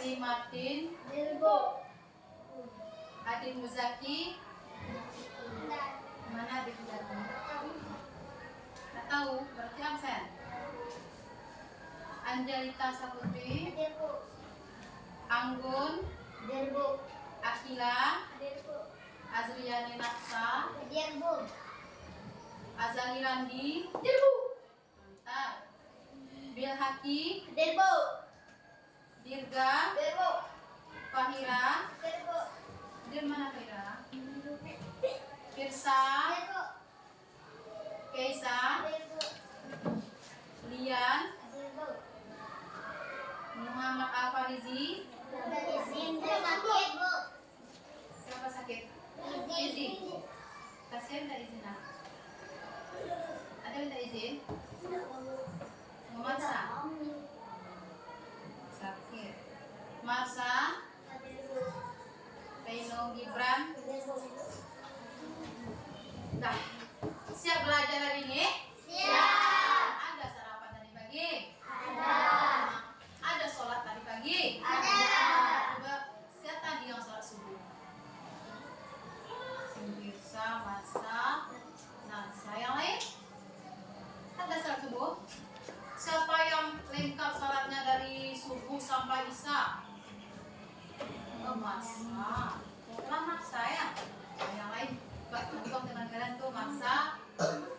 Si Martin. Dirbo. Adik Muzaki. Mana adik Muzaki? Nggak tahu, berarti absen. Angelita Saputri. Dirbo. Anggun. Dirbo. Akila. Dirbo. Azriani Naksa. Dirbo. Azali Randi. Dirbo. Mantap. Bil Haki. Dirbo. Dirga. Dirbo. Fahira. Dirbo. Dir mana Fahira? Firsa. Dirbo. Keisa. Dirbo. Lian. Dirbo. Muhammad Alfarizi. Izin sakit, Bu. Siapa sakit? Izin. Kasihan tak izin ah? Ada minta izin? Memaksa? Sakit. Marsa. Reino Gibran. Dah. Siap belajar hari ini? Siap. Ada sarapan tadi pagi? Ada. Ada sholat tadi pagi? Ada. Coba siapa tadi yang sholat subuh? Firsa, Marsa, Narsa. Yang lain? Ada sholat subuh? Siapa yang lengkap sholatnya dari subuh sampai isya? Oh, Marsa. Lah Marsa ya? Yang lain? Coba contoh dengan kalian tuh Marsa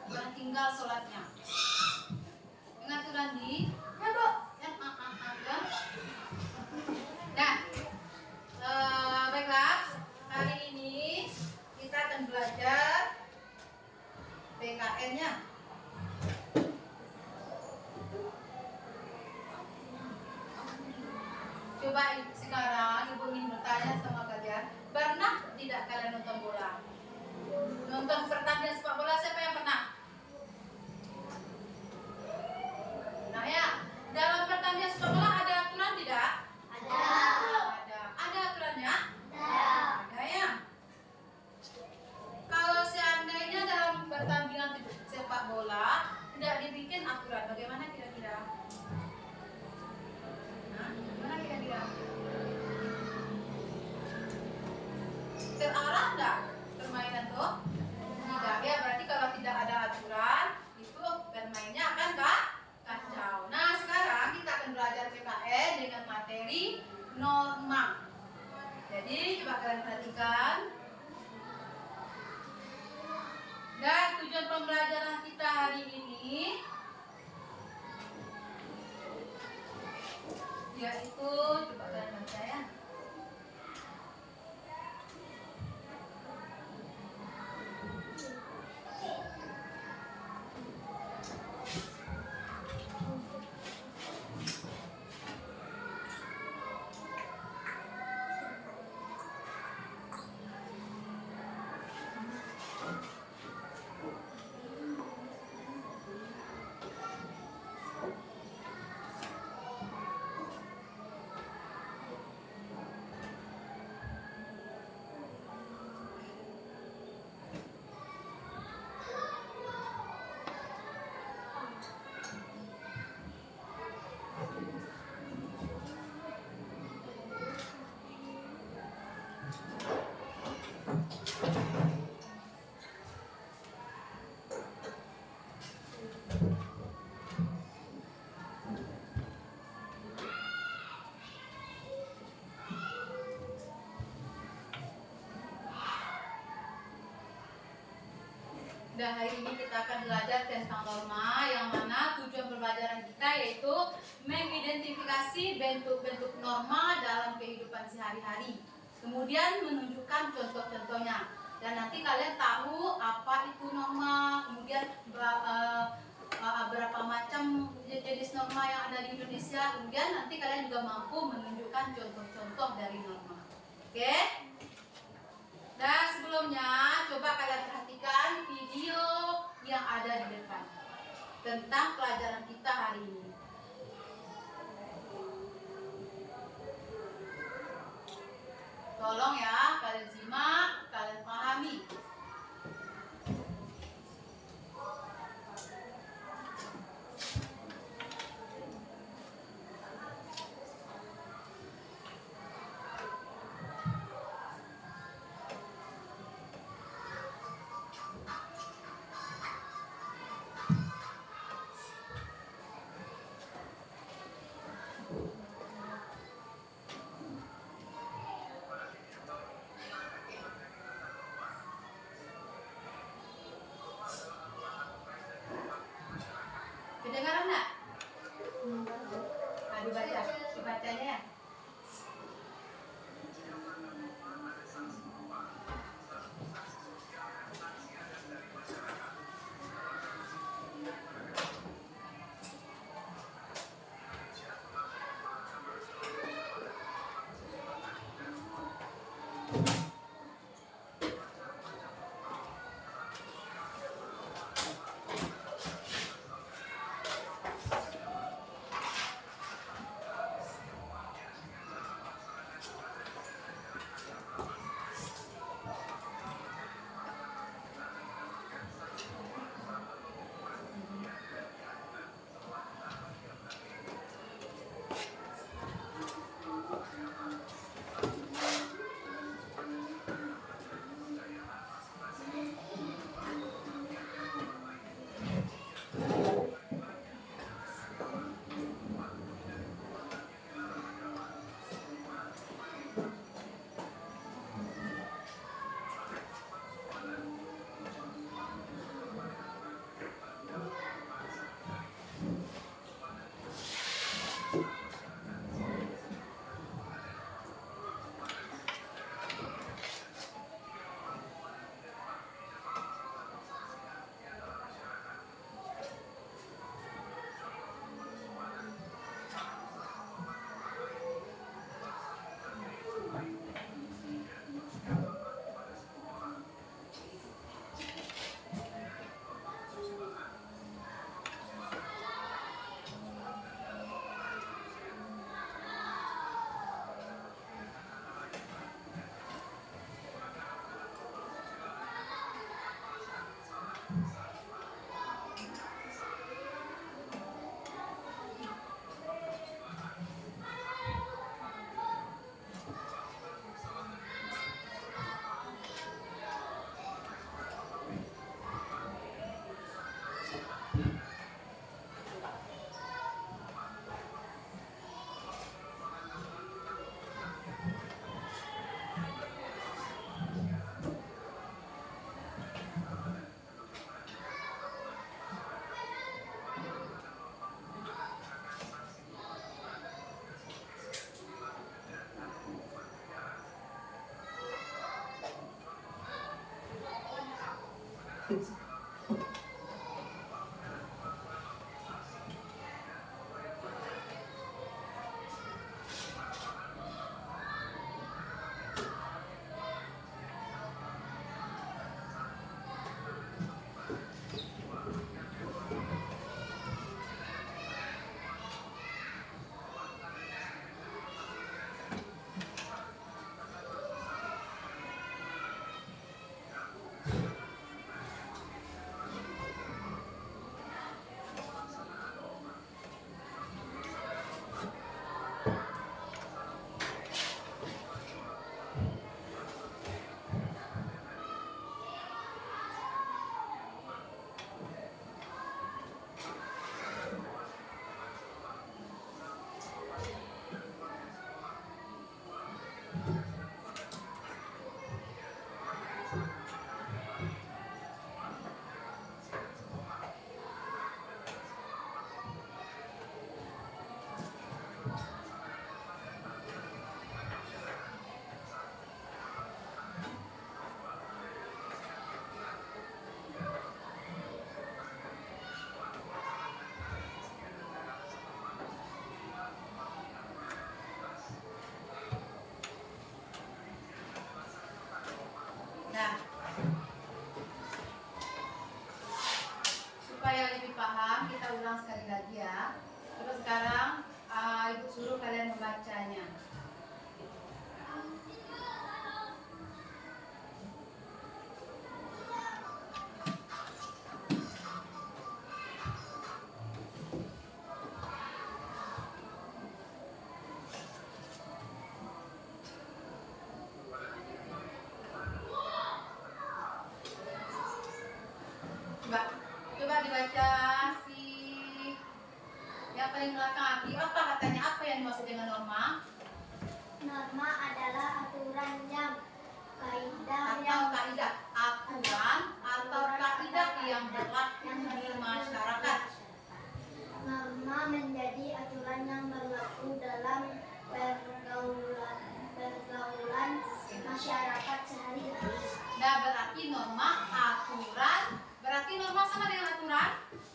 yang tinggal sholatnya. Ingat tuh Randi? Ya, Bu. Nah, baiklah, hari ini kita akan belajar PKN-nya. Coba sekarang Ibu ingin bertanya sama kalian, pernah tidak kalian nonton bola? Nonton pertandingan sepak bola, siapa yang pernah? Nah ya, dalam pertandingan sepak bola ada aturan tidak? Ada. Ada. Ada aturannya? Ada. Ada ya. Kalau seandainya dalam pertandingan sepak bola tidak dibikin aturan, bagaimana kira-kira? Nah, gimana kira-kira? Terarah enggak permainan tuh? Tidak ya, berarti kalau tidak ada aturan itu bermainnya akan kacau. Nah, sekarang kita akan belajar PKN dengan materi norma. Jadi coba kalian perhatikan. Dan tujuan pembelajaran kita hari ini yaitu, coba kalian baca ya. Dan hari ini kita akan belajar tentang norma, yang mana tujuan pembelajaran kita yaitu mengidentifikasi bentuk-bentuk norma dalam kehidupan sehari-hari. Kemudian menunjukkan contoh-contohnya. Dan nanti kalian tahu apa itu norma, kemudian berapa macam jenis norma yang ada di Indonesia. Kemudian nanti kalian juga mampu menunjukkan contoh-contoh dari norma. Oke? Dan sebelumnya coba kalian perhatikan video yang ada di depan tentang pelajaran kita hari ini. Tolong ya kalian simak, kalian pahami. bacanya ya. Nah, supaya lebih paham, kita ulang sekali lagi ya. Terus sekarang Ibu suruh kalian membacanya. Coba dibaca si yang paling belakang Aki. Apa katanya? Apa yang dimaksud dengan norma? Norma adalah aturan yang kaidah Atau kaidah aturan atau kaidah yang berlaku di masyarakat. Norma menjadi aturan yang berlaku dalam aturan. Berarti norma sama dengan aturan?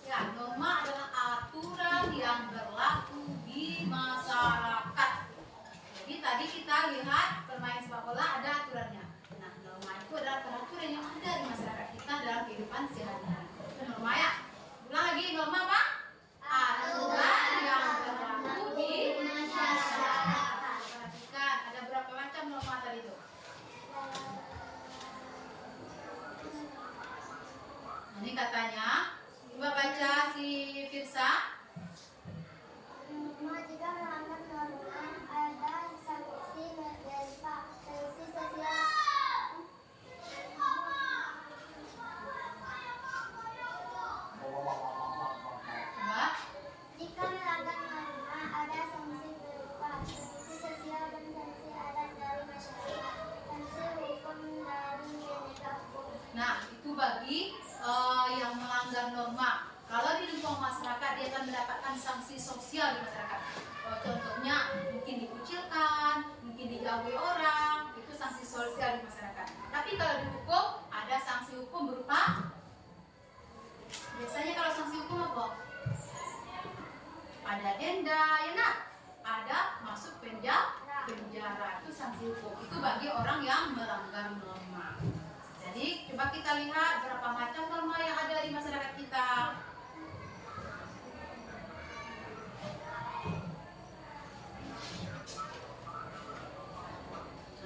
Ya, norma adalah aturan yang berlaku di masyarakat. Jadi tadi kita lihat bermain sepak bola ada aturannya. Nah, norma itu adalah peraturan yang ada di masyarakat kita dalam kehidupan sehari-hari. Itu norma ya. Ulang lagi, norma apa? Aturan yang berlaku di masyarakat. Perhatikan, ada berapa macam norma tadi itu? Ini katanya, coba baca si Firsa. Jika melanggar norma ada sanksi sosial. Coba. Jika melanggar norma ada sanksi berupa sanksi sosial dan sanksi adat dari masyarakat, sanksi hukum dari penegak hukum. Nah, itu bagi yang melanggar norma. Kalau di lingkungan masyarakat dia akan mendapatkan sanksi sosial di masyarakat. Contohnya mungkin dikucilkan, mungkin dijauhi orang, itu sanksi sosial di masyarakat. Tapi kalau di hukum ada sanksi hukum berupa, biasanya kalau sanksi hukum apa? Ada denda, ya nak? Ada masuk penjara, itu sanksi hukum. Itu bagi orang yang melanggar norma. Jadi coba kita lihat berapa macam norma yang ada di masyarakat kita.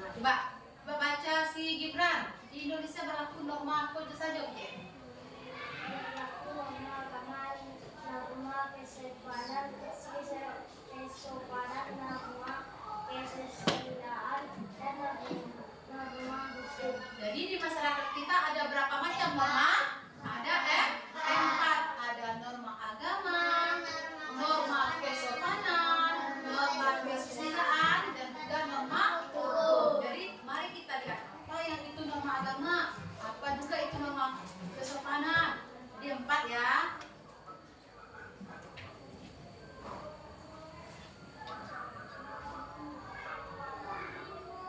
Nah, coba baca si Gibran. Di Indonesia berlaku norma apa saja, Bu? Berlaku norma agama, norma kesopanan, norma kesusilaan, dan norma hukum. Jadi di masyarakat kita ada berapa macam norma? Ada 4. Ada norma agama, norma kesopanan, norma kesusilaan, dan juga norma hukum. Jadi mari kita lihat apa yang itu norma agama, apa juga itu norma kesopanan. Jadi 4 ya.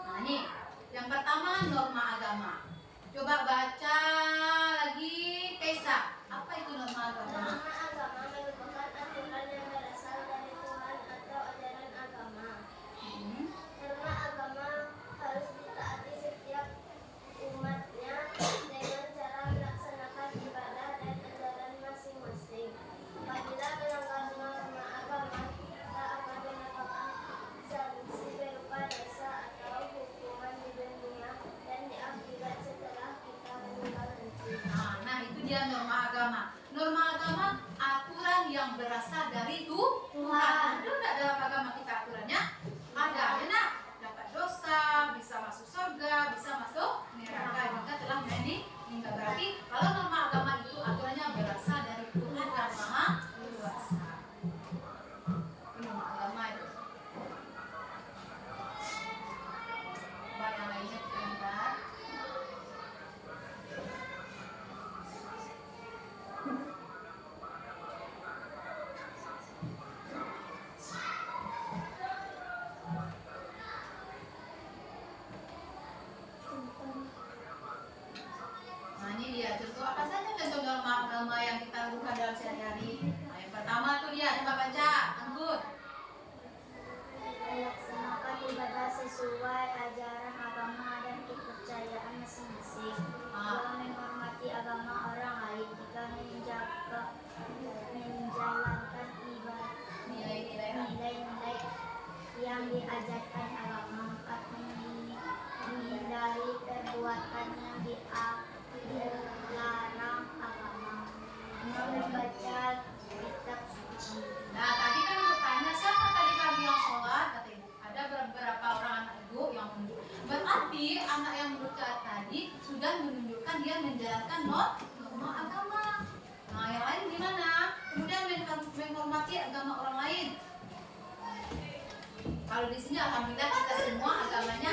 Nah ini yang pertama norma agama. Coba baca lagi Kaisa. Apa itu norma agama? Norma agama merupakan aturan yang berasal dari Tuhan atau ajaran agama. Norma agama harus ditaati setiap umatnya dengan cara melaksanakan ibadah dan ajaran masing-masing. Apabila melanggar norma agama, kita akan mendapatkan sanksi berupa dosa atau hukuman di dunia dan di akhirat setelah kita meninggal nanti. Nah itu dia norma agama. Norma agama aturan yang berasal dari Tuhan. Ada enggak dalam agama kita aturannya? Ada, enak. Dapat dosa, bisa masuk surga, bisa masuk neraka jika telah meninggal. Berarti kalau norma agama itu aturannya berasal dari Tuhan yang Maha Kuasa. Norma agama itu. Coba yang lainnya kita lihat. Nah ini dia contoh apa saja contoh norma agama yang kita lakukan dalam sehari-hari. Nah, yang pertama tuh dia coba baca, Anggun. Melaksanakan ibadah sesuai ajaran agama dan kepercayaan masing-masing. Dua, menghormati agama orang lain. Tiga, menjalankan ibadah nilai-nilai yang diajarkan agama. Empat, menghindari perbuatan yang dilarang agama. Enam, membaca kitab suci. Nah tadi kan aku tanya siapa tadi kami yang sholat, kata ibu. Ada beberapa orang anak ibu yang menunjuk. Berarti anak yang menurut tadi sudah menunjukkan dia menjalankan norma agama. Nah yang lain gimana? Kemudian menghormati agama orang lain. Kalau di sini alhamdulillah kita semua agamanya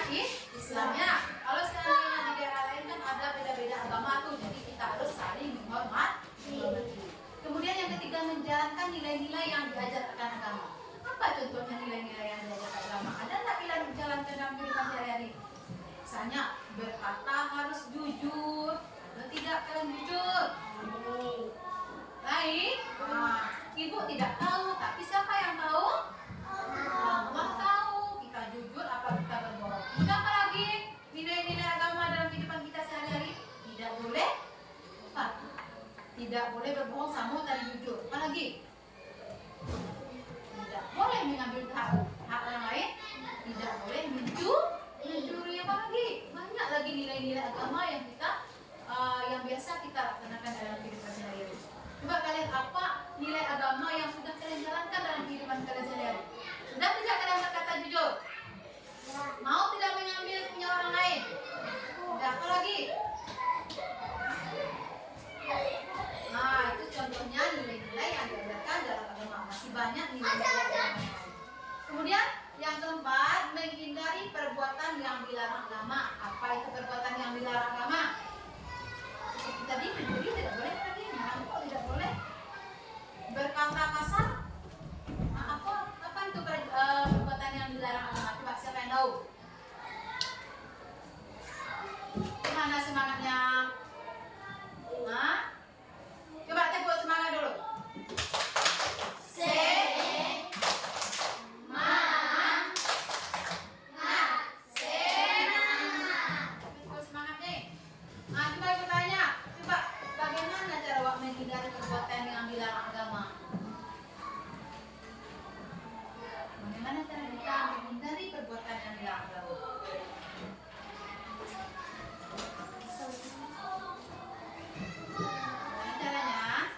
Islamnya. Kalau sekarang di daerah lain kan ada beda-beda agama tuh, jadi kita harus saling menghormati. Kemudian yang ketiga menjalankan nilai-nilai yang diajarkan agama. Apa contohnya nilai-nilai yang diajarkan agama? Ada nggak pilihan menjalankan dalam kehidupan sehari-hari? Misalnya berkata harus jujur, ada tidak kalian jujur? Baik. Nah, ibu tidak tahu, tapi siapa yang tahu? Allah tahu. Kita jujur apa kita berbohong? Tidak. Apa lagi nilai-nilai agama dalam kehidupan kita sehari-hari? Tidak boleh. Tidak boleh berbohong, sama tadi jujur. Apa lagi? Tidak boleh mengambil hak orang lain. Tidak boleh mencuri. Apa lagi? Banyak lagi nilai-nilai agama yang yang biasa kita laksanakan dalam kehidupan sehari-hari. Coba kalian, apa nilai agama yang sudah kalian jalankan dalam kehidupan kalian sehari-hari? Sudah tidak kalian berkata jujur? Mau tidak mengambil punya orang lain? Tidak. Apa lagi? Nah, itu contohnya nilai-nilai yang diajarkan dalam agama. Masih banyak nilai-nilai agama. Kemudian yang keempat, menghindari perbuatan yang dilarang agama. Apa itu perbuatan yang dilarang agama? Seperti tadi, mencuri tidak boleh lagi, merampok tidak boleh, berkata kasar. Nah, apa itu perbuatan yang dilarang agama? Coba siapa yang tahu? Gimana semangatnya? Nah, coba tepuk semangat dulu. Tepuk semangat nih. Nah, coba ibu tanya, coba bagaimana cara wak menghindari perbuatan yang dilarang agama? Bagaimana cara kita menghindari perbuatan yang dilarang agama? Caranya,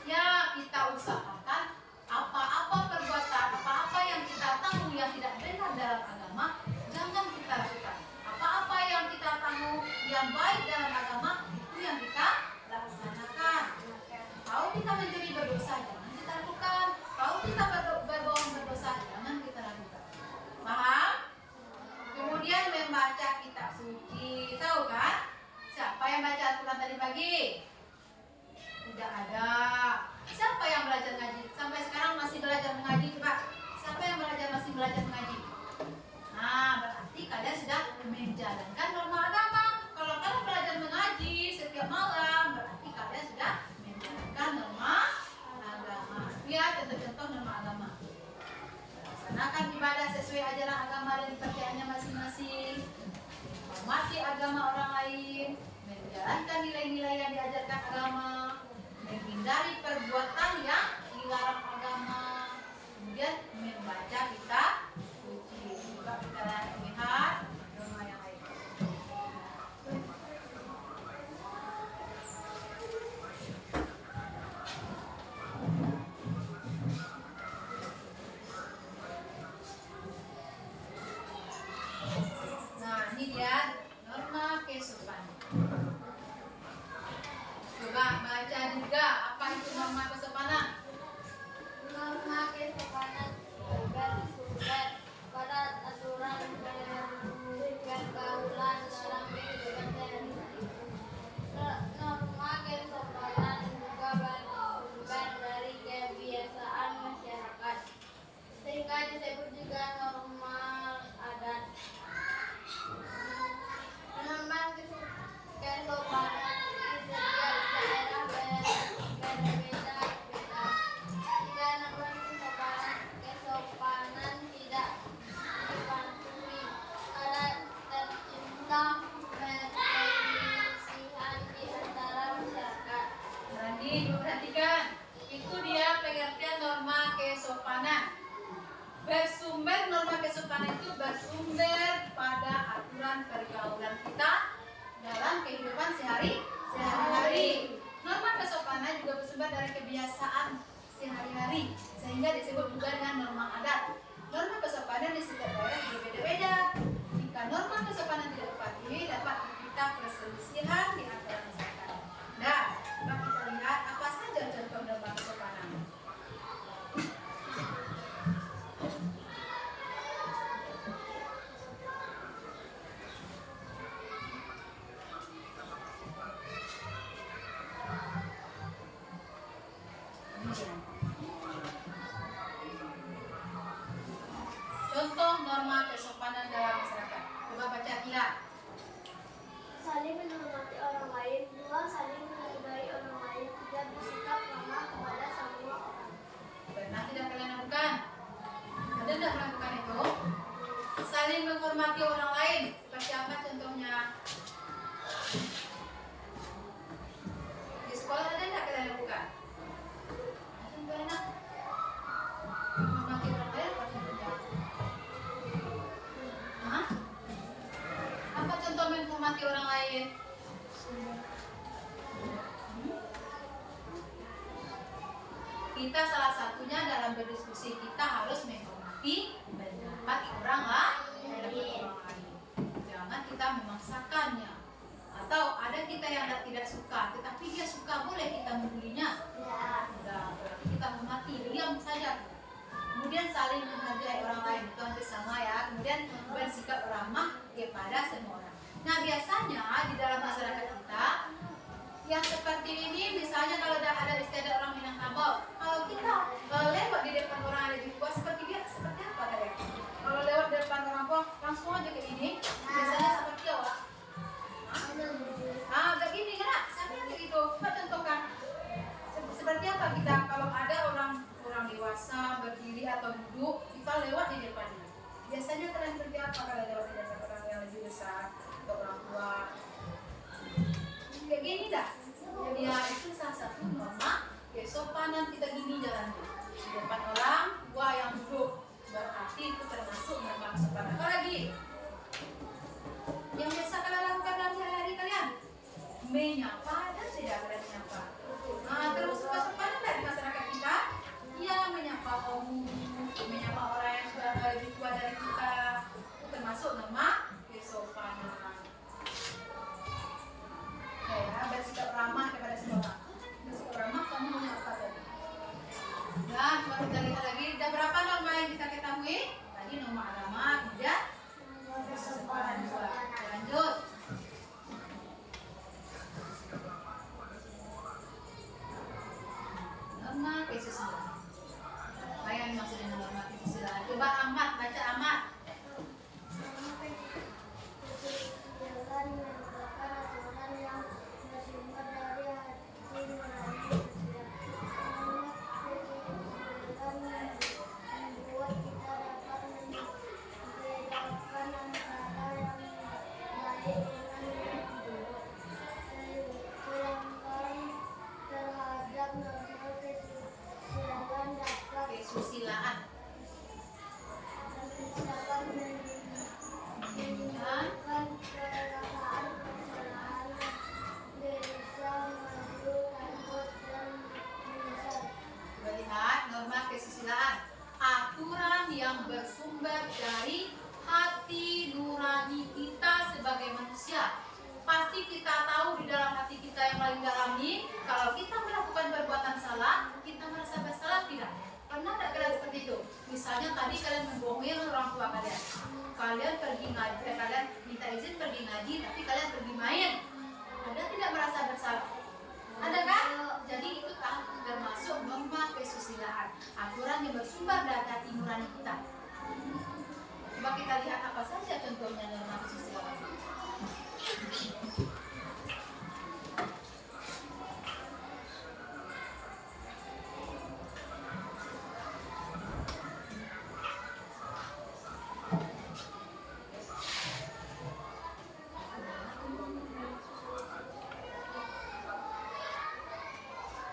ya kita usahakan apa-apa perbuatan, apa-apa yang kita tahu yang tidak benar dalam agama, jangan kita lakukan. Apa-apa yang kita tahu yang baik dalam agama, itu yang kita laksanakan. Kalau kita mencuri berdosa, jangan kita lakukan. Kalau kita berbohong berdosa, jangan kita lakukan. Paham? Kemudian membaca kitab suci, tahu kan? Siapa yang baca Al-Quran tadi pagi? Tidak ada. Siapa yang belajar ngaji? Sampai sekarang masih belajar mengaji, coba. Siapa yang masih belajar mengaji? Nah, berarti kalian sudah menjalankan norma agama. Kalau kalian belajar mengaji setiap malam, berarti kalian sudah menjalankan norma agama. Lihat contoh-contoh norma agama. Laksanakan ibadah sesuai ajaran agama dan kepercayaannya masing-masing. Hormati agama orang lain, menjalankan nilai-nilai yang diajarkan agama, menghindari perbuatan yang dilarang agama, kemudian membaca kitab suci. Coba kita lihat norma yang lain. Nah, ini dia norma kesopanan. Coba baca juga, apa itu norma kesopanan? Norma kesopanan bersumber pada aturan pergaulan dalam kehidupan sehari-hari. Norma kesopanan juga bersumber dari kebiasaan masyarakat, sehingga disebut juga norma adat. Norma kesopanan di setiap daerah berbeda-beda. Jika norma kesopanan tidak dipatuhi, ada tercipta perselisihan di antara masyarakat. Berani perhatikan, itu dia pengertian norma kesopanan. Bersumber, norma kesopanan itu bersumber pada aturan pergaulan kita dalam kehidupan sehari-hari. Norma kesopanan juga bersumber dari kebiasaan sehari-hari, sehingga disebut juga dengan norma adat. Norma kesopanan di setiap daerah berbeda-beda. Jika norma kesopanan tidak dipatuhi, dapat tercipta perselisihan di antara masyarakat. Nah, coba kita lihat apa saja contoh norma kesopanan. Contoh norma kesopanan dalam kita salah satunya dalam berdiskusi kita harus menghormati pendapat orang lain. Jangan kita memaksakannya. Atau ada kita yang tidak suka, tetapi dia suka, boleh kita membulinya? Tidak, berarti kita hormati, diam saja. Kemudian saling menghargai orang lain, itu hampir sama ya. Kemudian bersikap ramah kepada semua orang. Nah, biasanya di dalam masyarakat kita yang seperti ini, misalnya kalau ada istiadat orang Minangkabau, kalau kita lewat di depan orang yang lebih tua, seperti apa kalian? Kalau lewat di depan orang tua, langsung aja ke ini, biasanya seperti apa? Begini kan? Siapa yang kayak gitu? Coba contohkan. Seperti apa kita kalau ada orang dewasa berdiri atau duduk, kita lewat di depannya. Biasanya kalian seperti apa kalau lewat di depan orang yang lebih besar atau orang tua? Kayak gini dah. Jadi ya itu salah satu norma kesopanan kita gini jalannya. Di depan orang tua yang duduk, berarti itu termasuk norma kesopanan. Apa lagi? Yang biasa kalian lakukan dalam sehari-hari kalian? Menyapa dan tidak menyapa. Nah, termasuk kesopanan dari masyarakat kita. Ya, menyapa kaum, menyapa orang yang sudah lebih tua dari kita, itu termasuk norma kesopanan. Ya, bersikap ramah kepada semua orang. Bersikap ramah, kamu menyapa tadi. Dan coba kita lihat lagi, ada berapa norma yang kita ketahui? Tadi norma agama, kemudian kesopanan juga. Lanjut. Norma kesusilaan. Apa yang dimaksud dengan norma kesusilaan? Coba Ahmad, baca Ahmad. Kesusilaan merupakan aturan yang bersumber dari hati nurani manusia. Kesusilaan membuat kita dapat membedakan antara yang baik dengan yang buruk. Sedangkan terhadap norma kesusilaan dapat Kesusilaan. menimbulkan perasaan kesalahan, gelisah, malu, takut, dan menyesal. Coba lihat norma kesusilaan. Aturan yang bersumber dari hati nurani kita sebagai manusia. Pasti kita tahu di dalam hati kita yang paling dalam ini, kalau kita melakukan perbuatan salah, kita merasa bersalah tidak? Pernah tidak kalian seperti itu? Misalnya tadi kalian membohongi orang tua kalian. Kalian pergi ngaji, kalian minta izin pergi ngaji, tapi kalian pergi main. Ada tidak merasa bersalah? Ada kan? Jadi itu termasuk norma kesusilaan. Aturan yang bersumber dari hati nurani kita. Coba kita lihat apa saja contohnya norma kesusilaan.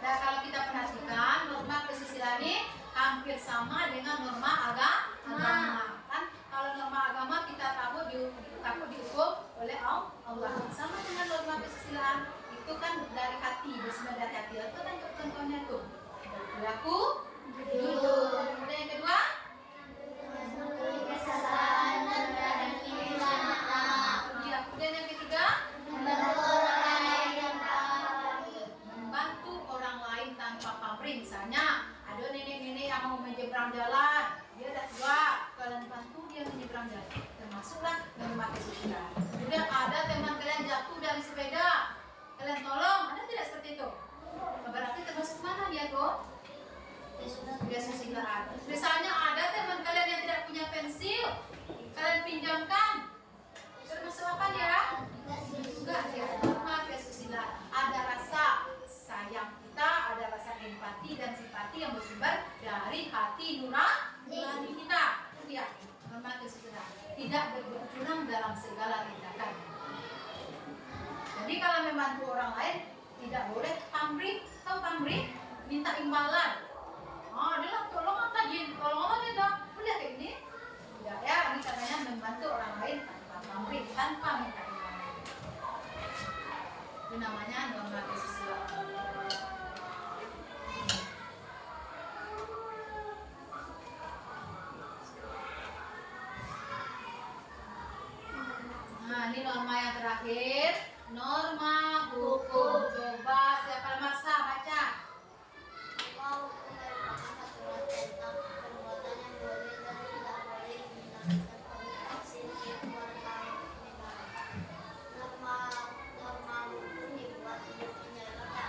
Nah, kalau kita perhatikan norma kesusilaan ini hampir sama dengan norma agama. Kan kalau norma agama kita takut dihukum oleh Allah. Sama dengan norma kesusilaan itu kan dari hati, bersumber dari hati. Itu kan contohnya tuh. Berlaku jujur. Kemudian yang kedua, Kesalahan dan berani minta maaf. kemudian yang ketiga, Membantu orang lain yang membantu orang lain tanpa pamrih. Misalnya ada nenek-nenek yang mau menyeberang jalan, dia ada dua, kalian bantu dia menyeberang jalan, termasuklah norma kesusilaan. Kemudian ada teman kalian jatuh dari sepeda, kalian tolong, ada tidak seperti itu? Berarti termasuk mana dia tuh? Kesusilaan. Misalnya ada teman kalian yang tidak punya pensil, kalian pinjamkan, termasuk apa dia? Enggak, dia norma kesusilaan. Ada rasa sayang kita, ada rasa empati dan simpati yang bersumber dari hati nurani kita. Itu dia norma kesusilaan. Tidak berbuat curang dalam segala tindakan. Jadi kalau membantu orang lain tidak boleh pamrih. Tahu pamrih? Minta imbalan. Adalah tolong aja, dah. Boleh kayak gini? Tidak ya, ini katanya membantu orang lain tanpa pamrih, tanpa minta imbalan. Itu namanya norma kesusilaan. norma yang terakhir, norma hukum. Coba siapa maksa baca. Norma hukum merupakan aturan tentang perbuatan yang boleh dan tidak boleh dilakukan oleh instansi warga negara. Norma hukum dibuat untuk menjaga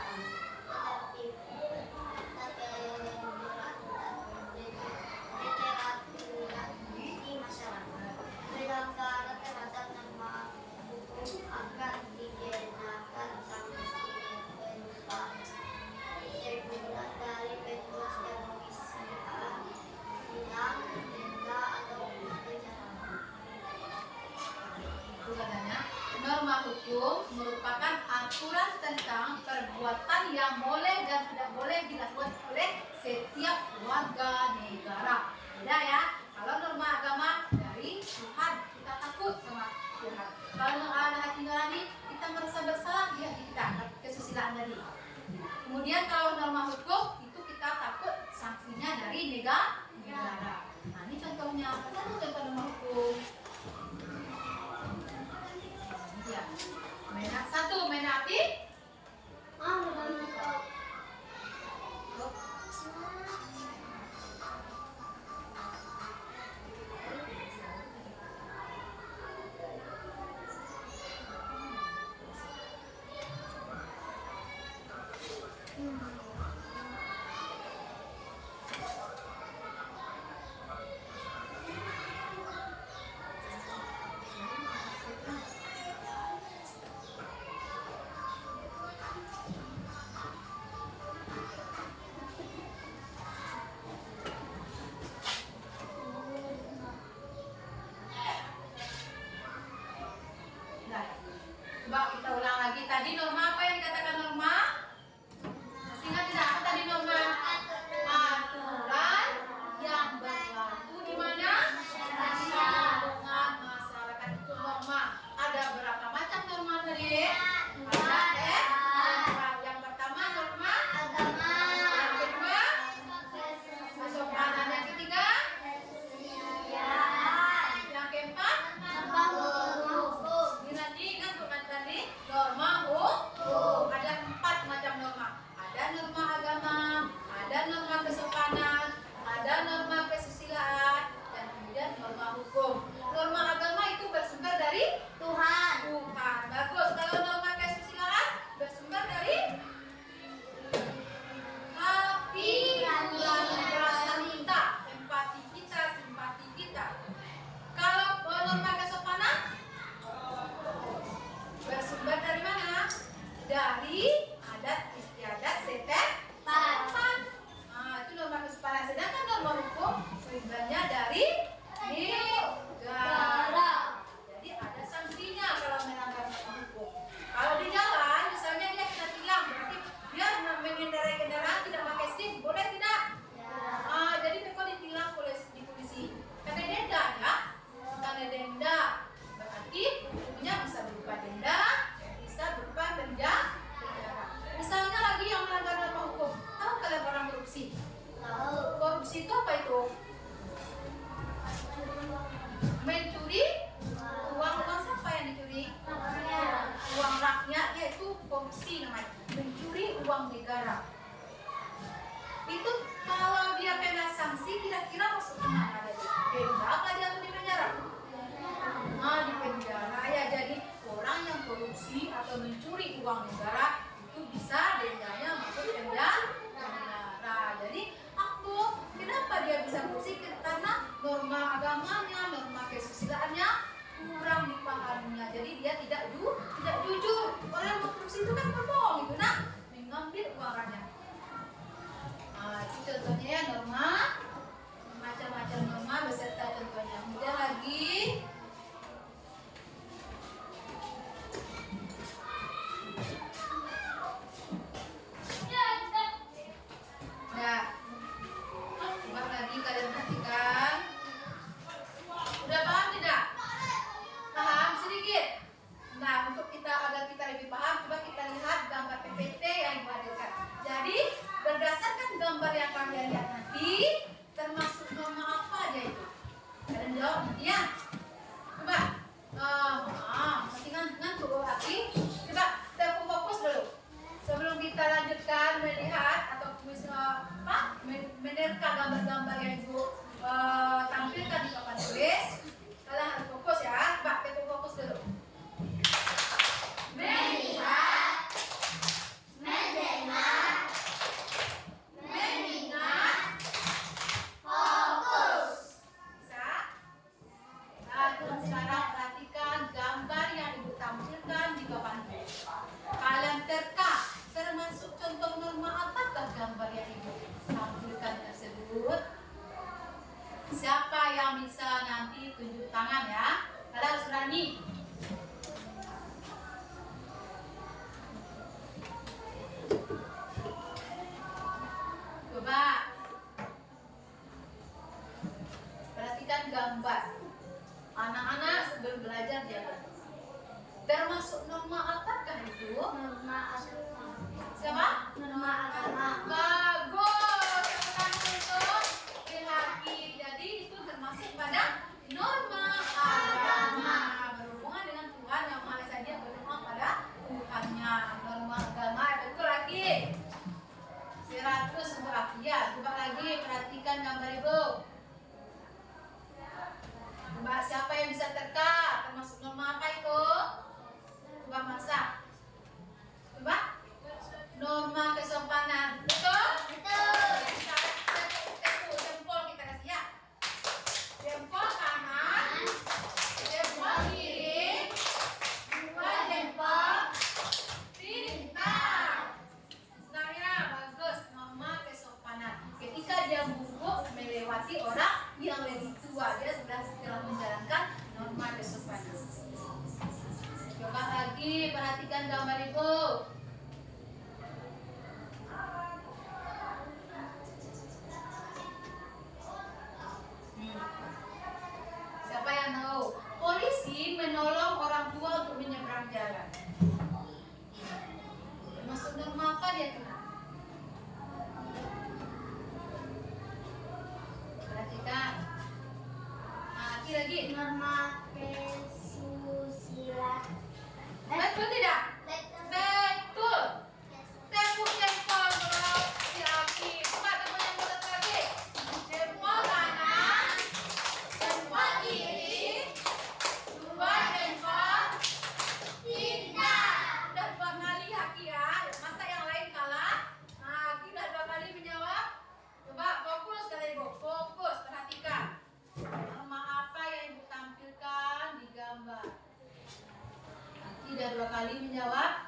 ketertiban di masyarakat. Pelanggaran terhadap norma hukum akan dikenakan sanksi berupa teguran dari petugas kepolisian, tilang, denda, atau penjara. Itu katanya, norma hukum merupakan aturan tentang perbuatan yang boleh dan tidak boleh dilakukan oleh setiap warga negara. Beda ya. Kalau norma agama dari Tuhan, kita takut sama Tuhan. Kalau ada hati nurani, kita merasa bersalah di hati kita, kesusilaan tadi. Kemudian kalau norma hukum itu kita takut sanksinya dari negara. Nah, ini contohnya. Satu contoh norma hukum. Ya. Main api. Nah, coba kita ulang lagi. Tadi norma apa yang dikatakan norma? Masih ingat tidak? Apa tadi norma? Aturan yang berlaku di mana? Lingkungan masyarakat itu norma. Ada berapa macam norma tadi? Ada yang pertama norma Agama. yang kedua kesopanan, yang ketiga yang keempat nanti ingat bukan tadi norma hukum. Ada 4 macam norma. Ada norma agama, ada norma kesopanan, ada norma kesusilaan, dan kemudian norma hukum. Norma agama itu bersumber dari Tuhan. Bagus. Kalau norma kesusilaan bersumber dari hati rasa kita, empati kita, simpati kita. Kalau norma kesopanan bersumber dari mana? Dari adat istiadat setempat. Nah, itu norma kesopanan. Sedangkan norma hukum sumbernya dari negara. Jadi ada sanksinya kalau melanggar norma hukum. Kalau di jalan, misalnya dia kena tilang, berarti dia mengendarai kendaraan tidak pakai SIM, boleh tidak? Jadi mereka ditilang oleh di polisi. Karena denda ya, karena denda berarti hukumnya bisa berupa denda, bisa berupa penjara. Misalnya lagi yang melanggar norma hukum, tahu kalian orang korupsi? Korupsi itu apa itu? Mencuri uang siapa yang dicuri? Uang rakyat, yaitu korupsi namanya. Mencuri uang negara. Itu kalau dia kena sanksi kira-kira masuk kemana tadi? Denda apa dia atau di penjara? Di penjara ya. Jadi orang yang korupsi atau mencuri uang negara itu bisa dendanya masuk penjara. Jadi kenapa dia bisa korupsi? Karena norma agamanya, norma kesusilaannya kurang dipahaminya. Jadi dia tidak jujur. Orang yang korupsi itu kan berbohong itu, mengambil uang rakyat. Itu contohnya ya, norma, macam-macam norma beserta contohnya. Kemudian lagi kita lanjutkan melihat atau menerka gambar-gambar yang Ibu tampilkan di papan tulis. Kalian harus fokus ya. Mbak, kita fokus dulu. Melihat, mendengar, mengingat, fokus. Bisa? Nah, sekarang perhatikan gambar yang Ibu tampilkan di papan tulis. Kalian terka, termasuk contoh norma apakah gambar yang Ibu tampilkan tersebut? Siapa yang bisa nanti tunjuk tangan ya? Kalian harus berani. Coba perhatikan gambar. Anak-anak sebelum belajar dia termasuk norma apakah itu? Norma agama. Siapa? Norma agama. Bagus. Tepuk tangan untuk Rihaki. Jadi itu termasuk pada norma agama. Berhubungan dengan Tuhan yang Maha Esa, dia berdoa pada Tuhannya. Norma agama, betul lagi. 100 untuk Akia. Coba lagi perhatikan gambar Ibu. Coba siapa yang bisa terka? Termasuk norma apa itu? Coba masak. Coba. Norma kesopanan. Betul? Betul. Kita jempol kita kasih ya. Jempol kanan, jempol kiri, dua jempol. Pintar. Nah ya, bagus. Norma kesopanan. Ketika dia bungkuk melewati orang yang lebih tua, dia sudah telah menjalankan norma kesopanan. Coba lagi perhatikan gambar Ibu. Siapa yang tahu? Polisi menolong orang tua untuk menyeberang jalan. Termasuk norma apa dia kena? Perhatikan. Nah, lagi. Norma kesusilaan. Betul tidak? Betul. Tepuk jempol untuk si Aki. Coba tepuk jempol satu lagi. Jempol kanan, jempol kiri, dua jempol. Pintar. Udah 2 kali Aki ya. Masa yang lain kalah? Nah, Aki udah 2 kali menjawab. Coba fokus kalian Ibu. Fokus, perhatikan. Norma apa yang Ibu tampilkan di gambar? Tidak 2 kali menjawab.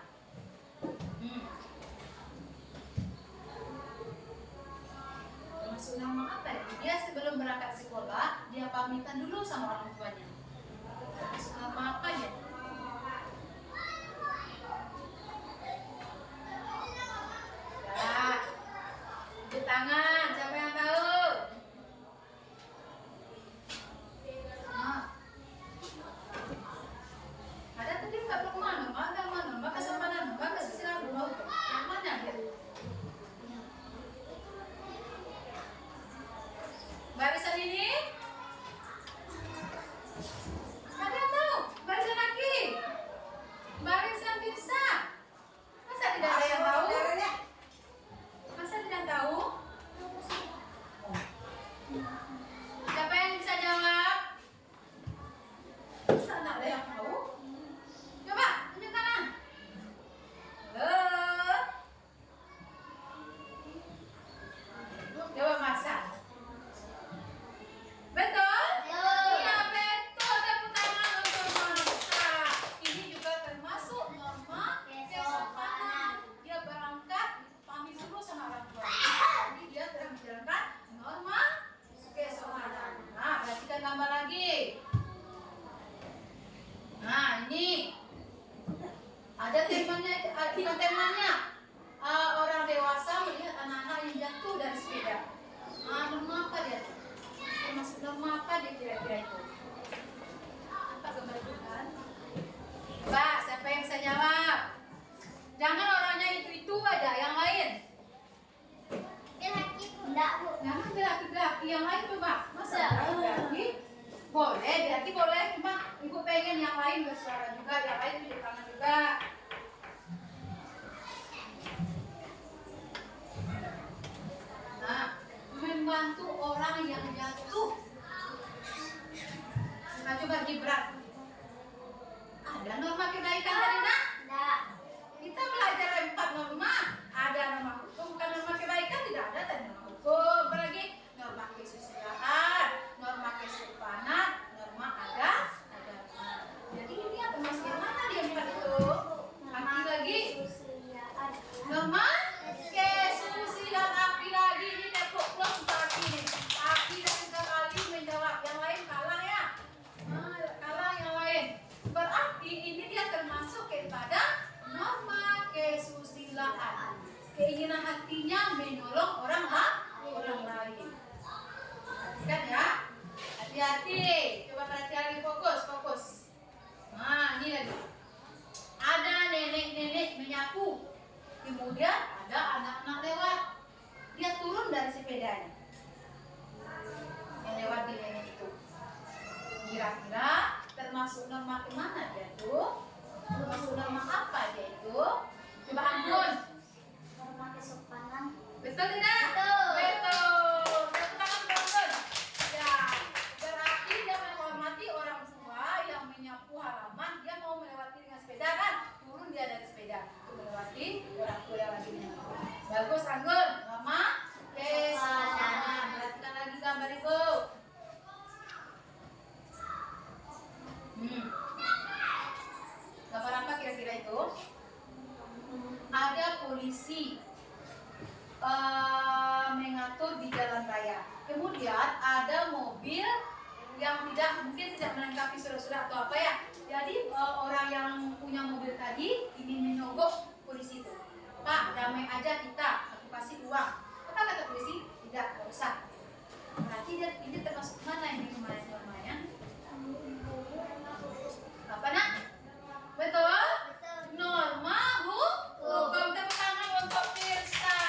Termasuk nama apa ya? Dia sebelum berangkat sekolah, dia pamitan dulu sama orang tuanya. Termasuk nama apa ya? Ya, tunjuk tangan. Siapa yang tahu? Nah. Ada tadi nggak berumah, agama, norma kesopanan, norma kesusilaan, norma hukum. Yang mana dia? Barisan ini? Ada yang tahu? Barisan laki? Barisan bisa? Masa tidak ada yang tahu? Masa tidak tahu? Siapa yang bisa jawab? Masa tidak ada yang tahu? Coba, tunjuk tangan. Halo. Coba masak. Betul? Iya, betul. Tepuk tangan untuk masak. Ini juga termasuk norma kesopanan. Dia berangkat, pamit dulu sama orang tua. Jadi dia telah menjalankan norma kesopanan. Nah, perhatikan gambar lagi. Nah, ini ada temanya, bukan temanya. Orang dewasa melihat anak-anak yang jatuh dari sepeda. Norma apa dia? Termasuk norma apa dia kira-kira itu? Apa gambar itu kan? Mbak, siapa yang bisa jawab? Jangan orangnya itu aja, yang lain. Laki enggak, Bu. Jangan laki-laki yang lain coba. Masa laki-laki? Boleh, berarti boleh. Cuma Ibu pengen yang lain bersuara juga, yang lain tunjuk tangan juga. keinginan hatinya menolong orang lain. Perhatikan ya, hati-hati. Coba perhatikan lagi, fokus. Nah, ini lagi. Ada nenek-nenek menyapu, kemudian ada anak-anak lewat. Dia turun dari sepedanya. Yang lewat di nenek itu. Kira-kira termasuk norma kemana dia tuh? Termasuk norma apa dia itu? Coba Anggun. Norma kesopanan. Betul tidak? Betul. Tepuk tangan Anggun. Ya, berarti dia menghormati orang tua yang menyapu halaman. Dia mau melewati dengan sepeda kan? Turun dia dari sepeda untuk melewati orang tua yang lagi menyapu. Bagus Anggun. Norma kesopanan. Perhatikan lagi gambar itu. Gambar apa kira-kira itu? Ada polisi mengatur di jalan raya. Kemudian ada mobil yang mungkin tidak melengkapi surat-surat atau apa ya. Jadi orang yang punya mobil tadi ingin menyogok polisi itu. Pak, damai aja kita, aku kasih uang. Apa kata polisi? Tidak, tidak usah. Berarti ini termasuk mana ini kemarin namanya? Apa nak? Betul? Norma hukum. Tepuk tangan untuk Firsa.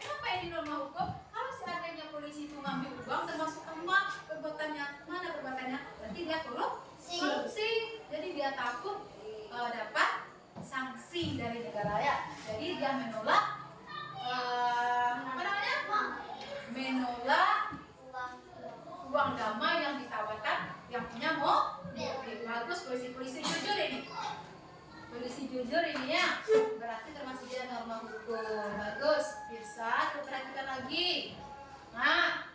Kenapa ini norma hukum? Kalau seandainya polisi itu ngambil uang termasuk emak perbuatannya, mana perbuatannya? Berarti dia korupsi. Jadi dia takut dapat sanksi dari negara ya. Jadi dia menolak apa namanya? Menolak uang damai yang ditawarkan yang punya mobil. Bagus, polisi jujur ini. Polisi jujur ini ya. Berarti termasuk dia norma hukum. Bagus, bisa perhatikan lagi. Nah,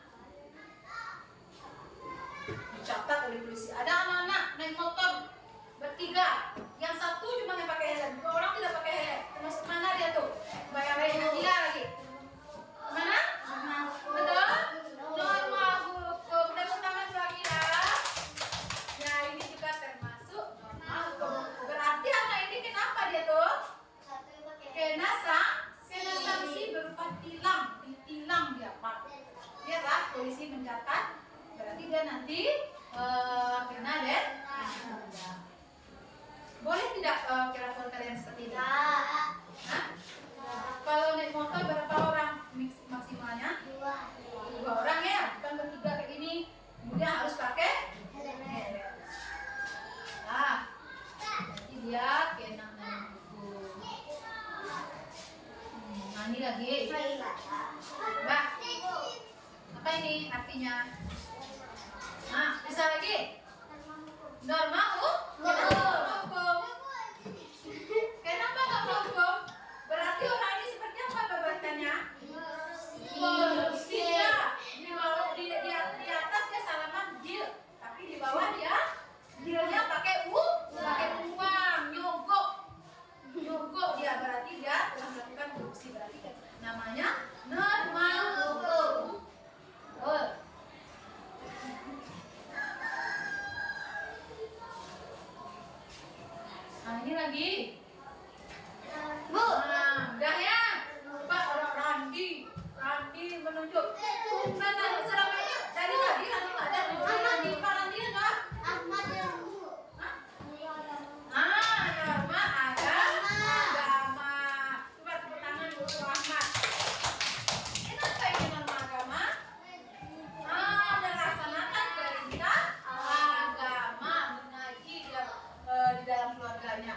dicatat oleh polisi. Ada anak-anak naik motor bertiga. Yang satu cuma yang pakai helm, 2 orang tidak pakai helm. Termasuk mana dia tuh? Bayarannya gila lagi. Mana? Betul? Norma hukum. Tepuk tangan lagi ya. Ya, ini juga termasuk norma hukum. Berarti anak ini kenapa dia tuh? Kena sanksi berupa ditilang dia Pak. Biarlah polisi mencatat. Berarti dia nanti kena denda. Boleh tidak kira-kira kalian seperti ini? Hah? Kalau naik motor berapa orang maksimalnya? 2 orang ya, bukan bertiga kayak gini. Kemudian harus pakai helm. Nah, jadi dia kena hukum. Nah, ini lagi. Mbak, apa ini artinya? Nah, bisa lagi? Norma hukum. Kenapa norma hukum? Berarti orang ini seperti apa perbuatannya? Korupsi ya. Di atas dia salaman deal, tapi di bawah dia dealnya pakai uang, nyogok dia. Berarti dia telah melakukan korupsi. Berarti namanya norma hukum. Nah, ini lagi. Nah, udah ya. Coba orang Randi menunjuk. Tumben selama ini dari tadi Randi nggak ada. Pak Randi enggak? Norma agama. Coba tepuk tangan untuk Ahmad. Kenapa ini norma agama? Melaksanakan perintah agama, mengaji di dalam keluarganya.